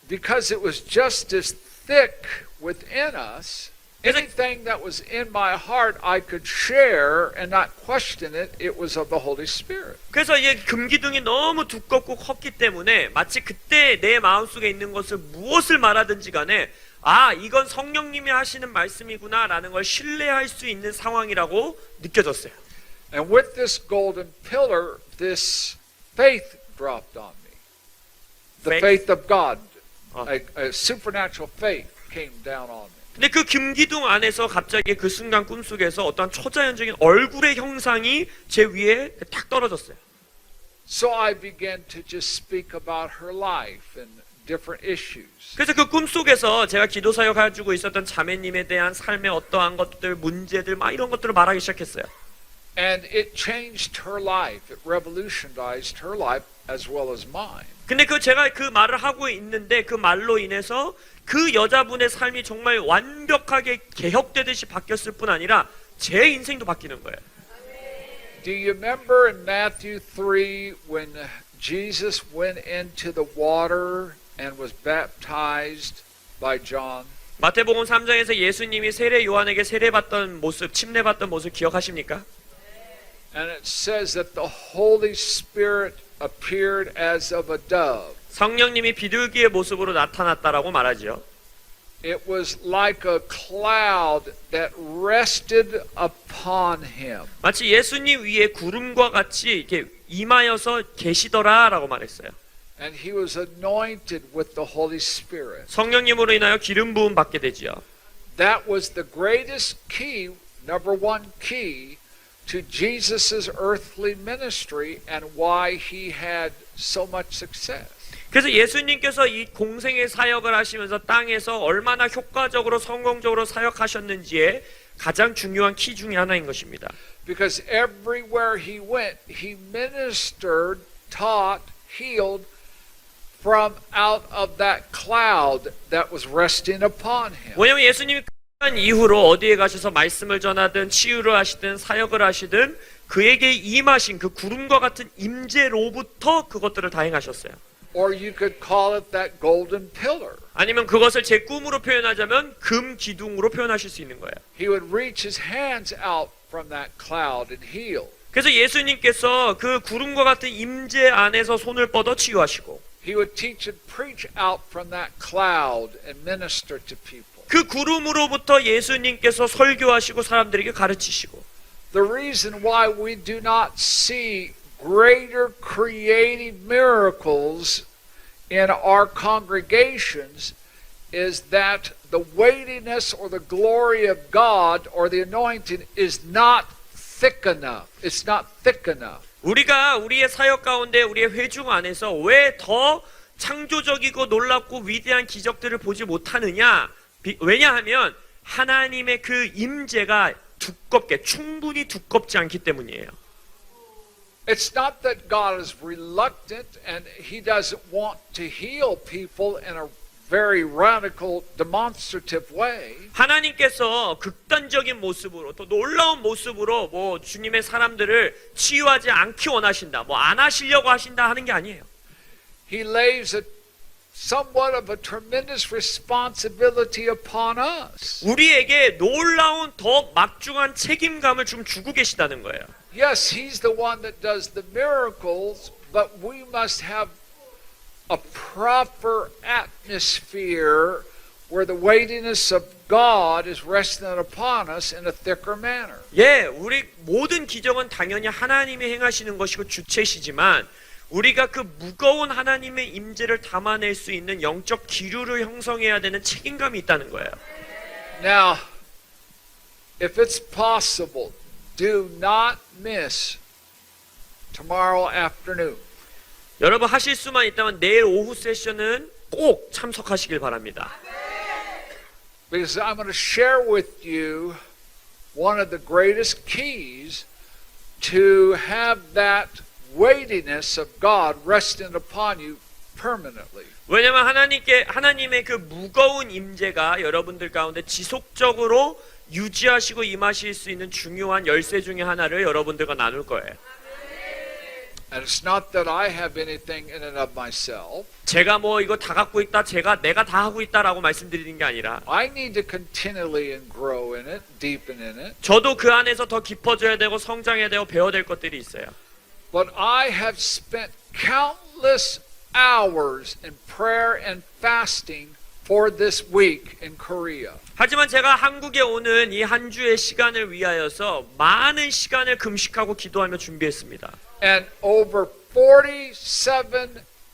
because it was just as thick within us, anything that was in my heart I could share and not question it. It was of the Holy Spirit. 그래서 이 금기둥이 너무 두껍고 컸기 때문에 마치 그때 내 마음속에 있는 것을 무엇을 말하든지 간에 아 이건 성령님이 하시는 말씀이구나라는 걸 신뢰할 수 있는 상황이라고 느껴졌어요. And with this golden pillar, this faith dropped on me. The faith of God, a supernatural faith came down on me. 근데 그 금기둥 안에서 갑자기 그 순간 꿈속에서 어떤 초자연적인 얼굴의 형상이 제 위에 탁 떨어졌어요. So I began to just speak about her life and different issues. 그래서 그 꿈속에서 제가 기도 사역 가지고 있었던 자매님에 대한 삶의 어떠한 것들, 문제들 막 이런 것들을 말하기 시작했어요. And it changed her life. It revolutionized her life as well as mine. 근데 제가 그 말을 하고 있는데 그 말로 인해서 그 여자분의 삶이 정말 완벽하게 개혁되듯이 바뀌었을 뿐 아니라 제 인생도 바뀌는 거예요. Do you remember in Matthew 3 when Jesus went into the water and was baptized by John? 마태복음 3장에서 예수님이 세례 요한에게 세례받던 모습, 침례받던 모습 기억하십니까? And it says that the Holy Spirit appeared as of a dove. 성령님이 비둘기의 모습으로 나타났다라고 말하지요. It was like a cloud that rested upon him. 마치 예수님 위에 구름과 같이 이렇게 임하여서 계시더라라고 말했어요. And he was anointed with the Holy Spirit. 성령님으로 인하여 기름 부음 받게 되지요. That was the greatest key, number one key, to Jesus' earthly ministry and why he had so much success. 그래서 예수님께서 이 공생의 사역을 하시면서 땅에서 얼마나 효과적으로 성공적으로 사역하셨는지의 가장 중요한 키 중에 하나인 것입니다. Because everywhere he went, he ministered, taught, healed from out of that cloud that was resting upon him. 왜냐하면 예수님이 끝난 이후로 어디에 가셔서 말씀을 전하든 치유를 하시든 사역을 하시든 그에게 임하신 그 구름과 같은 임재로부터 그것들을 다 행하셨어요. Or you could call it that golden pillar. 아니면 그것을 제 꿈으로 표현하자면 금 기둥으로 표현하실 수 있는 거예요. He would reach his hands out from that cloud and heal. 그래서 예수님께서 그 구름과 같은 임재 안에서 손을 뻗어 치유하시고 He would teach and preach out from that cloud and minister to people. 그 구름으로부터 예수님께서 설교하시고 사람들에게 가르치시고 The reason why we do not see greater creative miracles in our congregations is that the weightiness or the glory of God or the anointing is not thick enough. It's not thick enough. 우리가 우리의 사역 가운데 우리의 회중 안에서 왜 더 창조적이고 놀랍고 위대한 기적들을 보지 못하느냐? 왜냐하면 하나님의 그 임재가 두껍게 충분히 두껍지 않기 때문이에요. It's not that God is reluctant and he doesn't want to heal people in a very radical, demonstrative way. 하나님께서 극단적인 모습으로 또 놀라운 모습으로 뭐 주님의 사람들을 치유하지 않기 원하신다, 뭐 안 하시려고 하신다 하는 게 아니에요. He lays a somewhat of a tremendous responsibility upon us. 우리에게 놀라운 더 막중한 책임감을 좀 주고 계시다는 거예요. Yes, he's the one that does the miracles, but we must have a proper atmosphere where the weightiness of God is resting upon us in a thicker manner. 예, 우리 모든 기적은 당연히 하나님이 행하시는 것이고 주체시지만 우리가 그 무거운 하나님의 임재를 담아낼 수 있는 영적 기류를 형성해야 되는 책임감이 있다는 거예요. Now, if it's possible, do not miss tomorrow afternoon. 여러분 하실 수만 있다면 내일 오후 세션은 꼭 참석하시길 바랍니다. Because I'm going to share with you one of the greatest keys to have that weightiness of God resting upon you permanently. 왜냐하면 하나님의 그 무거운 임재가 여러분들 가운데 지속적으로 유지하시고 임하실 수 있는 중요한 열쇠 중에 하나를 여러분들과 나눌 거예요. And it's not that I have anything in and of myself. 제가 뭐 이거 다 갖고 있다, 내가 다 하고 있다라고 말씀드리는 게 아니라 I need to continually and grow in it, deepen in it. 저도 그 안에서 더 깊어져야 되고 성장해야 되고 배워야 될 것들이 있어요. But I have spent countless hours in prayer and fasting for this week in Korea. 하지만 제가 한국에 오는 이 한 주의 시간을 위하여서 많은 시간을 금식하고 기도하며 준비했습니다. And over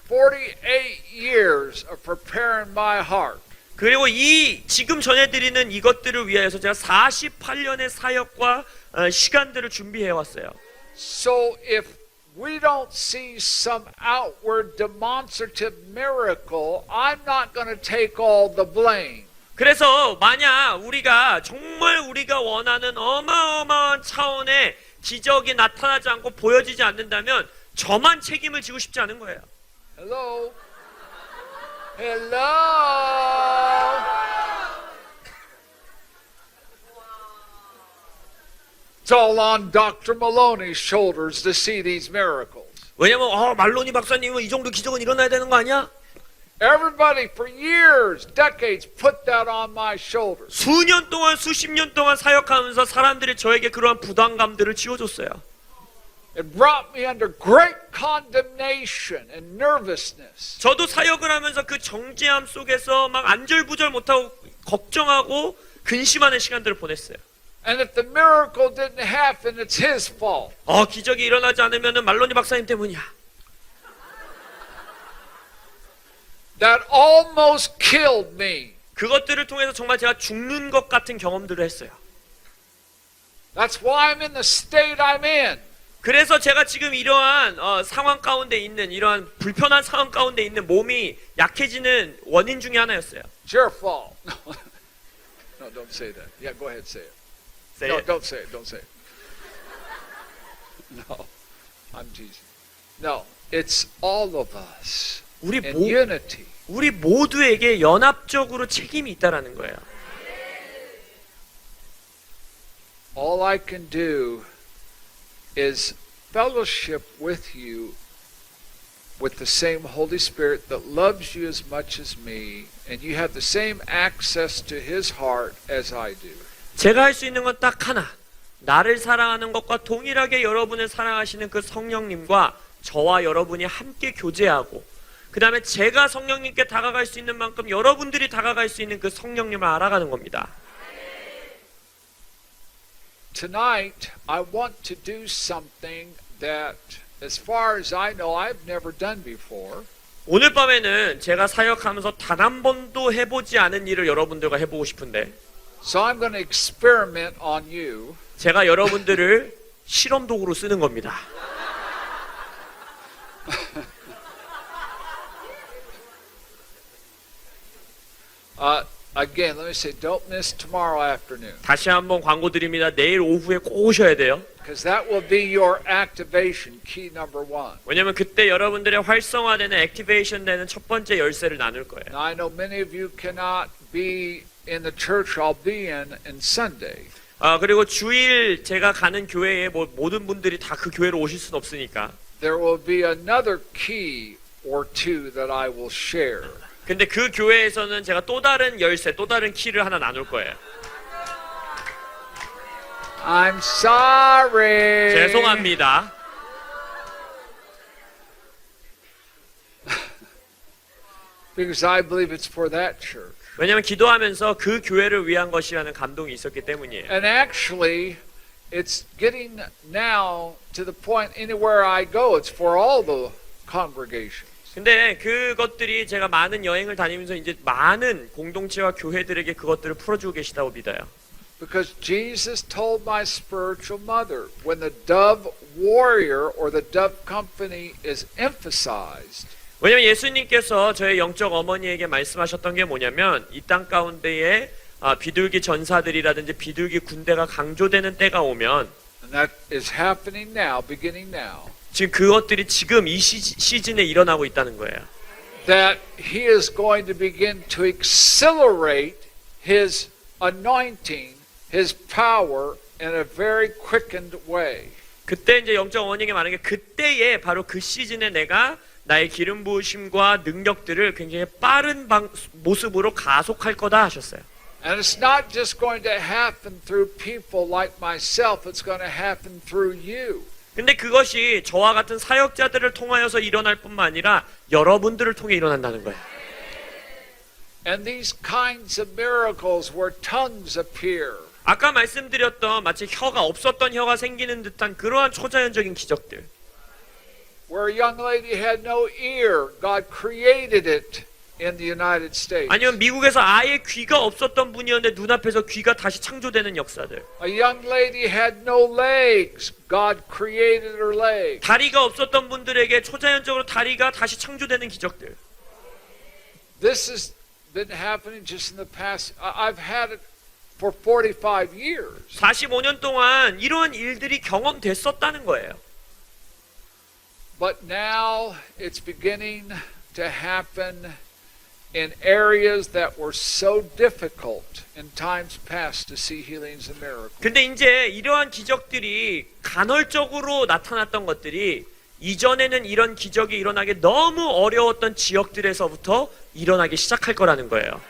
48 years of preparing my heart. 그리고 이 지금 전해드리는 이것들을 위하여서 제가 48년의 사역과 시간들을 준비해 왔어요. So if we don't see some outward demonstrative miracle, I'm not going to take all the blame. 그래서 만약 우리가 정말 우리가 원하는 어마어마한 차원의 기적이 나타나지 않고 보여지지 않는다면 저만 책임을 지고 싶지 않은 거예요. Hello? Hello? It's all on Dr. Maloney's shoulders to see these miracles. 왜냐면 말로니 박사님은 이 정도 기적은 일어나야 되는 거 아니야? Everybody for years, decades, put that on my shoulders. 수년 동안 수십 년 동안 사역하면서 사람들이 저에게 그러한 부담감들을 지워줬어요. It brought me under great condemnation and nervousness. 저도 사역을 하면서 그 정죄함 속에서 막 안절부절 못하고 걱정하고 근심하는 시간들을 보냈어요. And if the miracle didn't happen, it's his fault. 기적이 일어나지 않으면 말로니 박사님 때문이야. That almost killed me. 그것들을 통해서 정말 제가 죽는 것 같은 경험들을 했어요. That's why I'm in the state I'm in. 그래서 제가 지금 이러한 상황 가운데 있는 이러한 불편한 상황 가운데 있는 몸이 약해지는 원인 중에 하나였어요. It's your fault. No, don't say that. Yeah, go ahead, say it. Say No, it. don't say it. Don't say it. No, I'm teasing. No, it's all of us 우리 in unity. 우리 모두에게 연합적으로 책임이 있다라는 거예요. All I can do is fellowship with you with the same Holy Spirit that loves you as much as me, and you have the same access to His heart as I do. 제가 할 수 있는 건 딱 하나. 나를 사랑하는 것과 동일하게 여러분을 사랑하시는 그 성령님과 저와 여러분이 함께 교제하고 그 다음에 제가 성령님께 다가갈 수 있는 만큼 여러분들이 다가갈 수 있는 그 성령님을 알아가는 겁니다. Tonight, I want to do something that, as far as I know, I've never done before. 오늘 밤에는 제가 사역하면서 단 한 번도 해보지 않은 일을 여러분들과 해보고 싶은데 So I'm going to experiment on you. 제가 여러분들을 실험 도구로 쓰는 겁니다. Again, let me say, don't miss tomorrow afternoon, 다시 한번 광고 드립니다. 내일 오후에 꼭 오셔야 돼요. because that will be your activation key number one. 왜냐면 그때 여러분들의 활성화되는 액티베이션 되는 첫 번째 열쇠를 나눌 거예요. Now, I know many of you cannot be in the church I'll be in Sunday. 그리고 주일 제가 가는 교회에 모든 분들이 다 그 교회로 오실 수는 없으니까. There will be another key or two that I will share. 근데 그 교회에서는 제가 또 다른 열쇠, 또 다른 키를 하나 나눌 거예요. I'm sorry. 죄송합니다. Because I believe it's for that church. 왜냐하면 기도하면서 그 교회를 위한 것이라는 감동이 있었기 때문이에요. And actually, it's getting now to the point anywhere I go, it's for all the congregations. 근데 그것들이 제가 많은 여행을 다니면서 이제 많은 공동체와 교회들에게 그것들을 풀어주고 계시다고 믿어요. Because Jesus told my spiritual mother, when the dove warrior or the dove company is emphasized, 왜냐면 예수님께서 저의 영적 어머니에게 말씀하셨던 게 뭐냐면 이 땅 가운데에 비둘기 전사들이라든지 비둘기 군대가 강조되는 때가 오면 and that is happening now, beginning now, 지금 그것들이 지금 이 시즌에 일어나고 있다는 거예요. that he is going to begin to accelerate his anointing, his power in a very quickened way. 그때 이제 영적 어머니에게 말하는 게 그때에 바로 그 시즌에 내가 나의 기름 부으심과 능력들을 굉장히 빠른 모습으로 가속할 거다 하셨어요. And it's not just going to happen through people like myself, it's going to happen through you. 근데 그것이 저와 같은 사역자들을 통하여서 일어날 뿐만 아니라 여러분들을 통해 일어난다는 거예요. And these kinds of miracles where tongues appear, 아까 말씀드렸던 마치 혀가 없었던 혀가 생기는 듯한 그러한 초자연적인 기적들. where a young lady had no ear, God created it in the United States. 아니면 미국에서 아예 귀가 없었던 분이었는데 눈앞에서 귀가 다시 창조되는 역사들. A young lady had no legs. God created her legs. 다리가 없었던 분들에게 초자연적으로 다리가 다시 창조되는 기적들. This has been happening just in the past. I've had it for 45 years. 45년 동안 이러한 일들이 경험됐었다는 거예요. But now it's beginning to happen in areas that were so difficult in times past to see healings and miracles. 근데 이제 이러한 기적들이 간헐적으로 나타났던 것들이 이전에는 이런 기적이 일어나기 너무 어려웠던 지역들에서부터 일어나기 시작할 거라는 거예요.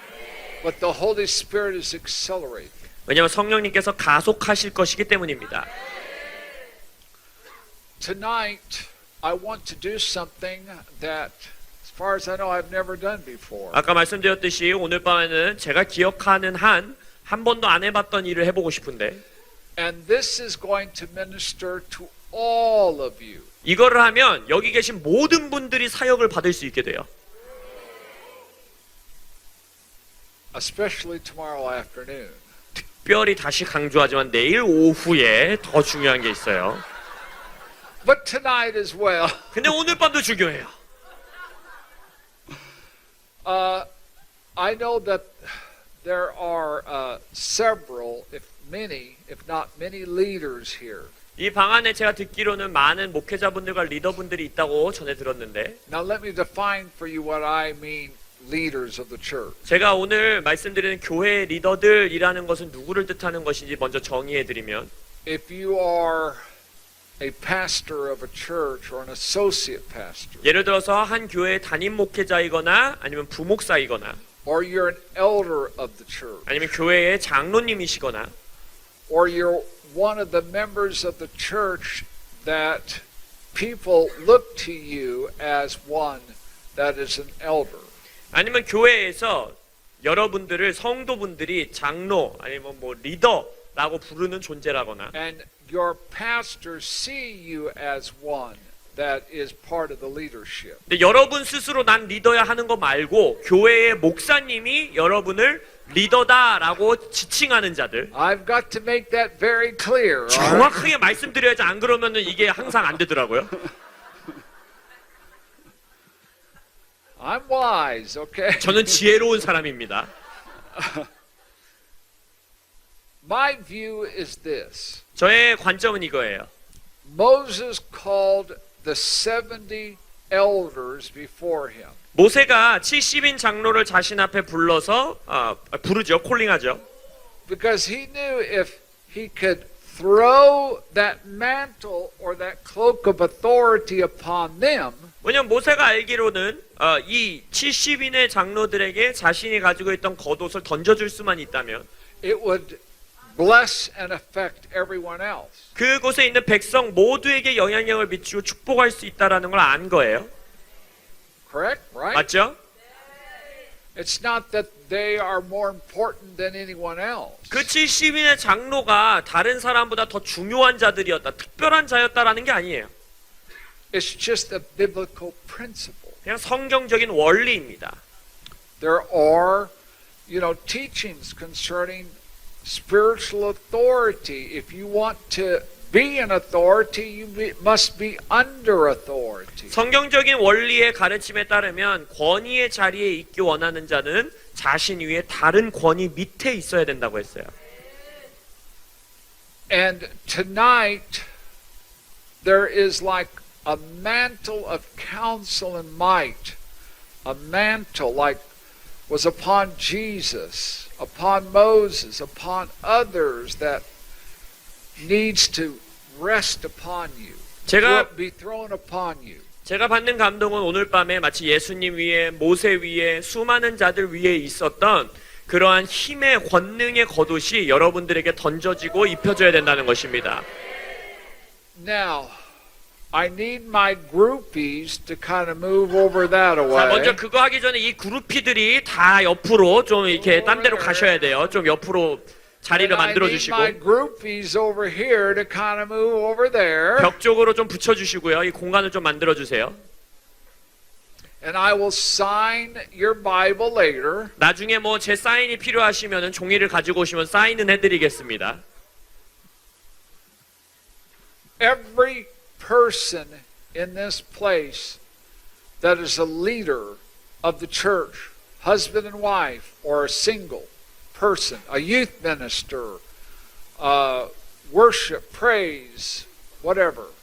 But the Holy Spirit is accelerating. 왜냐하면 성령님께서 가속하실 것이기 때문입니다. Tonight, I want to do something that, as far as I know, I've never done before. 아까 말씀드렸듯이 오늘 밤에는 제가 기억하는 한 번도 안 해봤던 일을 해보고 싶은데 And this is going to minister to all of you. 이거를 하면 여기 계신 모든 분들이 사역을 받을 수 있게 돼요. Especially tomorrow afternoon. 특별히 다시 강조하지만 내일 오후에 더 중요한 게 있어요. But tonight as well. 근데 오늘 밤도 중요해요. I know that there are several, if not many leaders here. 이 방 안에 제가 듣기로는 많은 목회자분들과 리더분들이 있다고 전해 들었는데 Now let me define for you what I mean leaders of the church. 제가 오늘 말씀드리는 교회 리더들이라는 것은 누구를 뜻하는 것인지 먼저 정의해 드리면 If you are a pastor of a church or an associate pastor, 예를 들어서 한 교회의 담임 목회자이거나 아니면 부목사이거나 or you're an elder of the church, 아니면 교회의 장로님이시거나 or you're one of the members of the church that people look to you as one that is an elder. 아니면 교회에서 여러분들을 성도분들이 장로 아니면 뭐 리더라고 부르는 존재라거나 And your pastors see you as one that is part of the leadership. 근데 여러분 스스로 난 리더야 하는 거 말고 교회의 목사님이 여러분을 리더다라고 지칭하는 자들 I've got to make that very clear. all right? 정확하게 말씀드려야지 안 그러면은 이게 항상 안 되더라고요. I'm wise, okay? 저는 지혜로운 사람입니다. My view is this. 저의 관점은 이거예요. Moses called the 70 elders before him. 모세가 70인 장로를 자신 앞에 불러서 부르죠. 콜링하죠. Because he knew if he could throw that mantle or that cloak of authority upon them, 왜냐면 모세가 알기로는 이 70인의 장로들에게 자신이 가지고 있던 겉옷을 던져줄 수만 있다면 it would bless and affect everyone else. 그곳에 있는 백성 모두에게 영향력을 미치고 축복할 수 있다라는 걸 안 거예요. Correct? Right? 맞죠? It's not that they are more important than anyone else. 그 70인의 장로가 다른 사람보다 더 중요한 자들이었다, 특별한 자였다라는 게 아니에요. It's just a biblical principle. 그냥 성경적인 원리입니다. There are, teachings concerning spiritual authority. If you want to be an authority, you must be under authority. 성경적인 원리의 가르침에 따르면 권위의 자리에 있기 원하는 자는 자신 위에 다른 권위 밑에 있어야 된다고 했어요. And tonight, there is like a mantle of counsel and might. A mantle like was upon Jesus, upon Moses, upon others that needs to rest upon you. Be thrown upon you. 제가 받는 감동은 오늘 밤에 마치 예수님 위에, 모세 위에, 수많은 자들 위에 있었던 그러한 힘의 권능의 겉옷이 여러분들에게 던져지고 입혀져야 된다는 것입니다. Now, I need my groupies to kind of move over that away. 자, 먼저 그거 하기 전에 이 그룹피들이 다 옆으로 좀 이렇게 딴 데로 가셔야 돼요. 좀 옆으로 자리를 And I 만들어 need 주시고 my groupies over here to kind of move over there. 벽 쪽으로 좀 붙여 주시고요. 이 공간을 좀 만들어 주세요. and I will sign your Bible later. 나중에 뭐 제 사인이 필요하시면은 종이를 가지고 오시면 사인은 해드리겠습니다. Every person in this place that is a leader of the church, husband and wife, or a single person, a youth minister, worship, praise, whatever,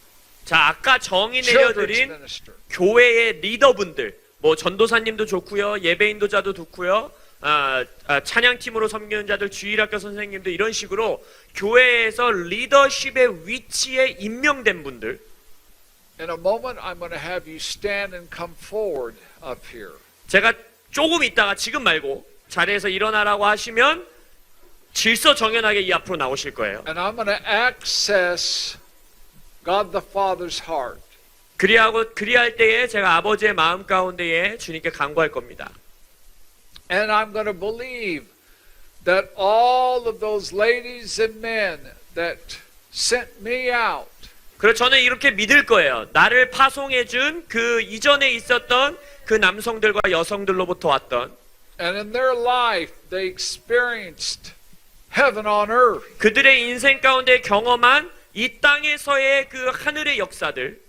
자, 아까 정의 children's 내려드린 minister. 교회의 리더분들, 뭐 전도사님도 좋고요, 예배인도자도 좋고요, 찬양팀으로 섬기는 자들, 주일학교 선생님들 이런 식으로 교회에서 리더십의 위치에 임명된 분들. In a moment, I'm going to have you stand and come forward up here. 제가 조금 있다가 지금 말고 자리에서 일어나라고 하시면 질서 정연하게 이 앞으로 나오실 거예요. And I'm going to access God the Father's heart. 그리할 때에 제가 아버지의 마음 가운데에 주님께 간구할 겁니다. And I'm going to believe that all of those ladies and men that sent me out, 그래서 저는 이렇게 믿을 거예요. 나를 파송해 준 그 이전에 있었던 그 남성들과 여성들로부터 왔던 and in their life they experienced heaven on earth. 그들의 인생 가운데 경험한 이 땅에서의 그 하늘의 역사들,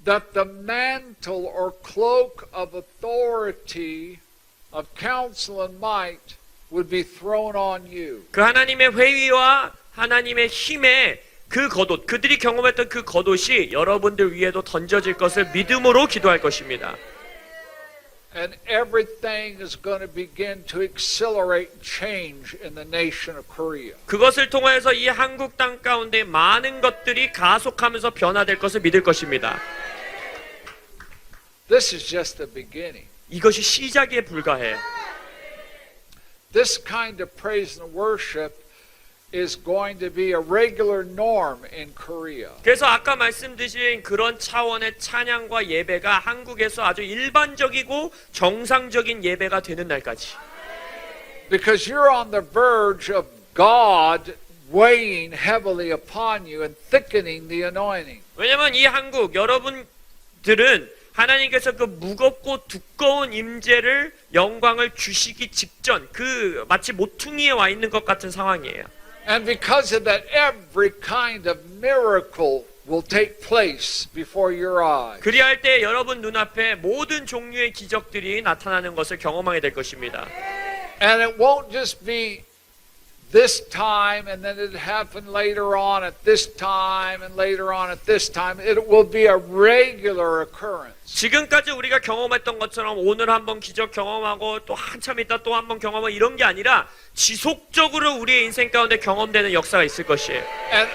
That the mantle or cloak of authority, of counsel and might would be thrown on you. 그 하나님의 회의와 하나님의 힘의 그 겉옷, 그들이 경험했던 그 겉옷이 여러분들 위에도 던져질 것을 믿음으로 기도할 것입니다. And everything is going to begin to accelerate and change in the nation of Korea. 그것을 통해서 이 한국 땅 가운데 많은 것들이 가속하면서 변화될 것을 믿을 것입니다. This is just the beginning. 이것이 시작에 불과해요. This kind of praise and worship is going to be a regular norm in Korea. 그래서 아까 말씀드린 그런 차원의 찬양과 예배가 한국에서 아주 일반적이고 정상적인 예배가 되는 날까지. Because you're on the verge of God weighing heavily upon you and thickening the anointing. 왜냐하면 이 한국 여러분들은 하나님께서 그 무겁고 두꺼운 임재를 영광을 주시기 직전 그 마치 모퉁이에 와 있는 것 같은 상황이에요. And because of that, every kind of miracle will take place before your eyes. 그리할 때 여러분 눈앞에 모든 종류의 기적들이 나타나는 것을 경험하게 될 것입니다. And it won't just be this time and then it happen later on at this time and later on at this time. It will be a regular occurrence. 지금까지 우리가 경험했던 것처럼 오늘 한번 기적 경험하고 또 한참 있다 또 한번 경험하고 이런 게 아니라 지속적으로 우리의 인생 가운데 경험되는 역사가 있을 것이에요. And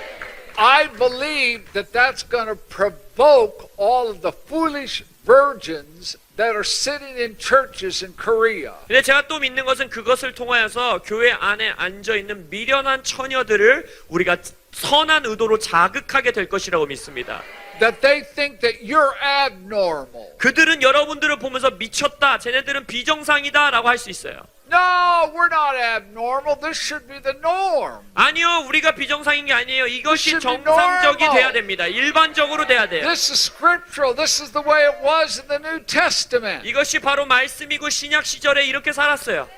I believe that that's going to provoke all of the foolish virgins that are sitting in churches in Korea. 근데 제가 또 믿는 것은 그것을 통하여서 교회 안에 앉아 있는 미련한 처녀들을 우리가 선한 의도로 자극하게 될 것이라고 믿습니다. That they think that you're abnormal. 그들은 여러분들을 보면서 미쳤다, 쟤네들은 비정상이다라고 할 수 있어요. No, we're not abnormal. This should be the norm. 아니요, 우리가 비정상인 게 아니에요. 이것이 This should be 정상적이 normal. 돼야 됩니다. 일반적으로 돼야 돼요. This is scriptural. This is the way it was in the New Testament. 이것이 바로 말씀이고 신약 시절에 이렇게 살았어요.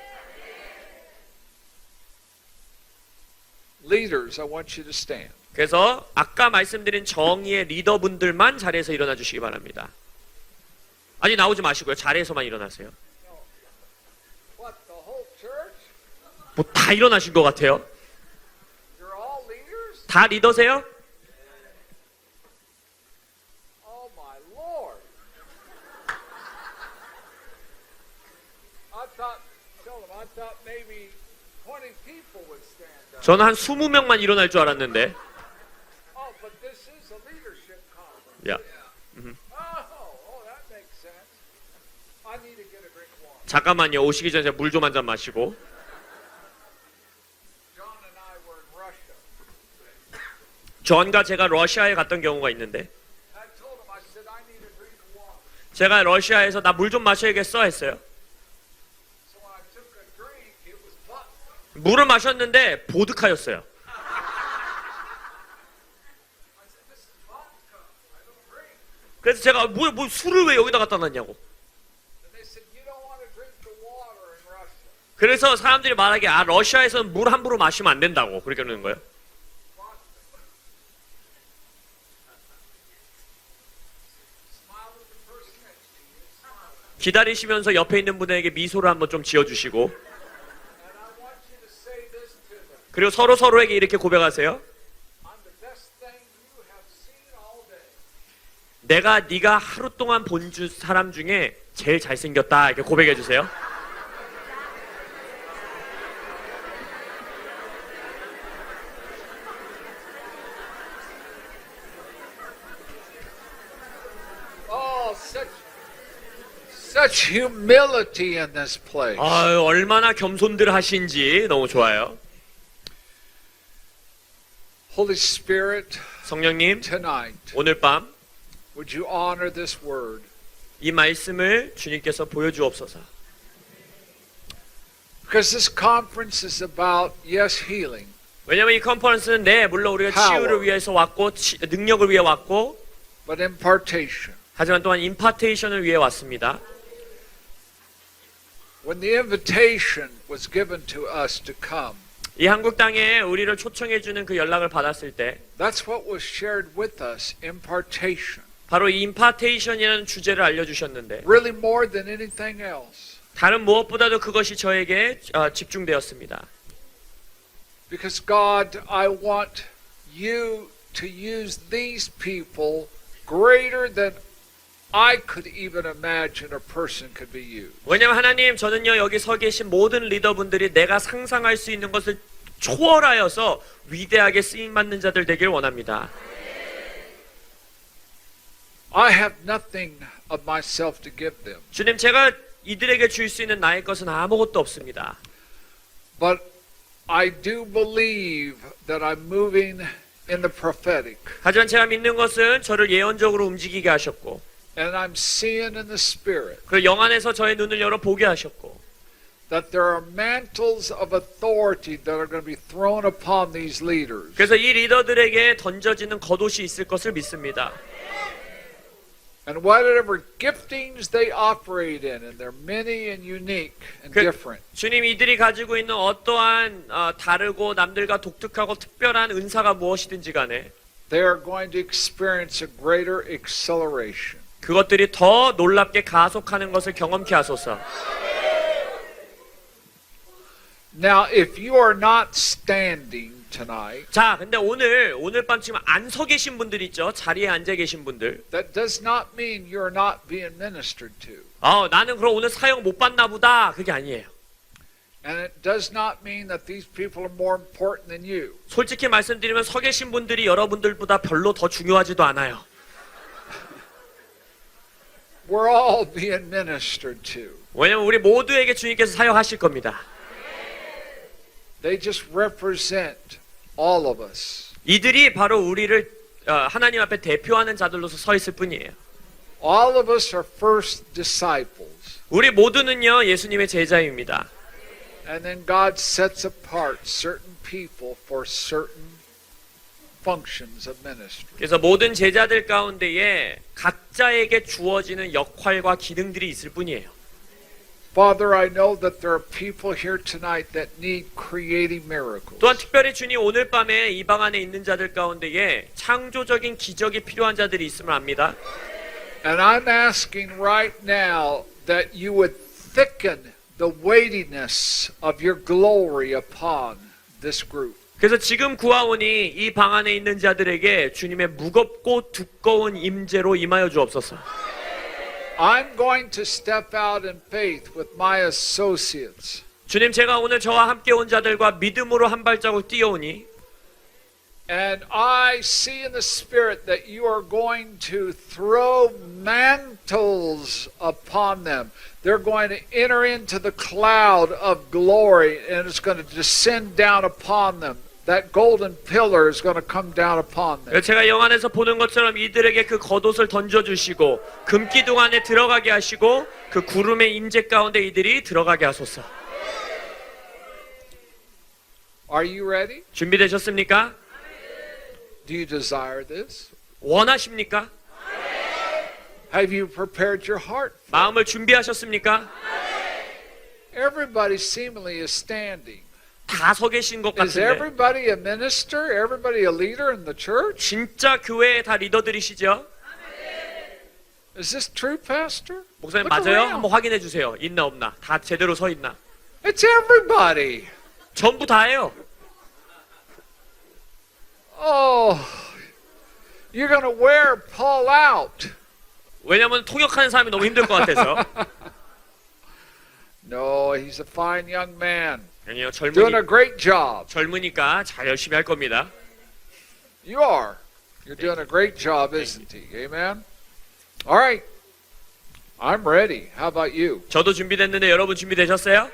Leaders, I want you to stand. 그래서 아까 말씀드린 정의의 리더분들만 자리에서 일어나 주시기 바랍니다. 아니 나오지 마시고요. 자리에서만 일어나세요. What, the whole church? 뭐 다 일어나신 것 같아요. You're all leaders? 다 리더세요? Oh my Lord. I thought maybe 20 people would stand up. 저는 한 20명만 일어날 줄 알았는데. Oh, but this is a leadership conference. 야, Oh, that makes sense. I need to get a drink of water. 잠깐만요. 오시기 전에 물 좀 한 잔 마시고. John and I were in Russia. 전과 제가 러시아에 갔던 경우가 있는데 I told him, I said, I need a drink of water. 제가 러시아에서 나 물 좀 마셔야겠어 했어요. So when I took a drink, it was vodka. 물을 마셨는데 보드카였어요. I said, this is vodka. I don't drink. 그래서 제가 뭐 술을 왜 여기다 갖다 놨냐고. 그래서 사람들이 말하기에 러시아에서는 물 함부로 마시면 안 된다고 그렇게 그러는 거예요. 기다리시면서 옆에 있는 분에게 미소를 한번 좀 지어주시고 그리고 서로에게 이렇게 고백하세요. 내가 네가 하루 동안 본 사람 중에 제일 잘생겼다 이렇게 고백해 주세요. Such humility in this place. 아유, 얼마나 겸손들 하신지 너무 좋아요. Holy Spirit, 성령님, tonight, 오늘 밤 이 would you honor this word? 말씀을 주님께서 보여주옵소서. Because this conference is about, yes, healing, 왜냐하면 이 컨퍼런스는 물론 우리가 Power. 치유를 위해서 왔고 능력을 위해 왔고 but impartation. 하지만 또한 임파테이션을 위해 왔습니다. When the invitation was given to us to come, 이 한국 땅에 우리를 초청해 주는 그 연락을 받았을 때 that's what was shared with us, impartation. 바로 이 임파테이션이라는 주제를 알려주셨는데 Really more than anything else. 다른 무엇보다도 그것이 저에게 집중되었습니다. Because God, I want you to use these people greater than I could even imagine a person could be used. 왜냐하면 하나님, 저는요 여기 서 계신 모든 리더분들이 내가 상상할 수 있는 것을 초월하여서 위대하게 쓰임받는 자들 되길 원합니다. I have nothing of myself to give them, 주님, 제가 이들에게 줄 수 있는 나의 것은 아무것도 없습니다. but I do believe that I'm moving in the prophetic, 하지만 제가 믿는 것은 저를 예언적으로 움직이게 하셨고 and I'm seeing in the spirit 그 영 안에서 저의 눈을 열어 보게 하셨고 that there are mantles of authority that are going to be thrown upon these leaders. 그래서 이 리더들에게 던져지는 겉옷이 있을 것을 믿습니다. And whatever giftings they operate in, and they're many and unique and different, 주님, 이들이 가지고 있는 어떠한 다르고 남들과 독특하고 특별한 은사가 무엇이든지 간에 they are going to experience a greater acceleration. 그것들이 더 놀랍게 가속하는 것을 경험케 하소서. Now, if you are not standing tonight, 자, 근데 오늘 밤 지금 안 서 계신 분들 있죠? 자리에 앉아 계신 분들. that does not mean you're not being ministered to. 나는 그럼 오늘 사역 못 받나 보다. 그게 아니에요. And it does not mean that these people are more important than you. 솔직히 말씀드리면 서 계신 분들이 여러분들보다 별로 더 중요하지도 않아요. We're all being ministered to. 왜냐면 우리 모두에게 주님께서 사역하실 겁니다. They just represent all of us. 이들이 바로 우리를 하나님 앞에 대표하는 자들로서 서 있을 뿐이에요. All of us are first disciples. 우리 모두는요 예수님의 제자입니다. And then God sets apart certain people for certain functions of ministry. 그래서 모든 제자들 가운데에 각자에게 주어지는 역할과 기능들이 있을 뿐이에요. Father, I know that there are people here tonight that need creative miracles. 또한 특별히 주님 오늘 밤에 이 방 안에 있는 자들 가운데에 창조적인 기적이 필요한 자들이 있음을 압니다. And I'm asking right now that you would thicken the weightiness of your glory upon this group. 그래서 지금 구하오니 이 방 안에 있는 자들에게 주님의 무겁고 두꺼운 임재로 임하여 주옵소서. I'm going to step out in faith with my associates. 주님, 제가 오늘 저와 함께 온 자들과 믿음으로 한 발자국 뛰어오니 And I see in the Spirit that you are going to throw mantles upon them. They're going to enter into the cloud of glory and it's going to descend down upon them. That golden pillar is going to come down upon them. 제가 영안에서 보는 것처럼 이들에게 그 겉옷을 던져주시고 금기둥 안에 들어가게 하시고 그 구름의 임재 가운데 이들이 들어가게 하소서. Are you ready? 준비되셨습니까? Do you desire this? 원하십니까? Have you prepared your heart? 마음을 준비하셨습니까? Everybody seemingly is standing. 다 서 계신 것 Is 같은데 everybody a minister? Everybody a leader in the church? 진짜 교회의 다 리더들이시죠? Is this true, Pastor? 목사님 Look 맞아요? around. 한번 확인해 주세요. 있나 없나? 다 제대로 서 있나? It's everybody. 전부 다예요. Oh, you're going to wear Paul out. 왜냐면 통역하는 사람이 너무 힘들 것 같아서. No, he's a fine young man. 아니요, Doing a great job. 젊으니까 잘 열심히 할 겁니다. You are. You're doing a great job, isn't he? Amen? All right. I'm ready. How about you? 저도 준비됐는데 여러분 준비되셨어요?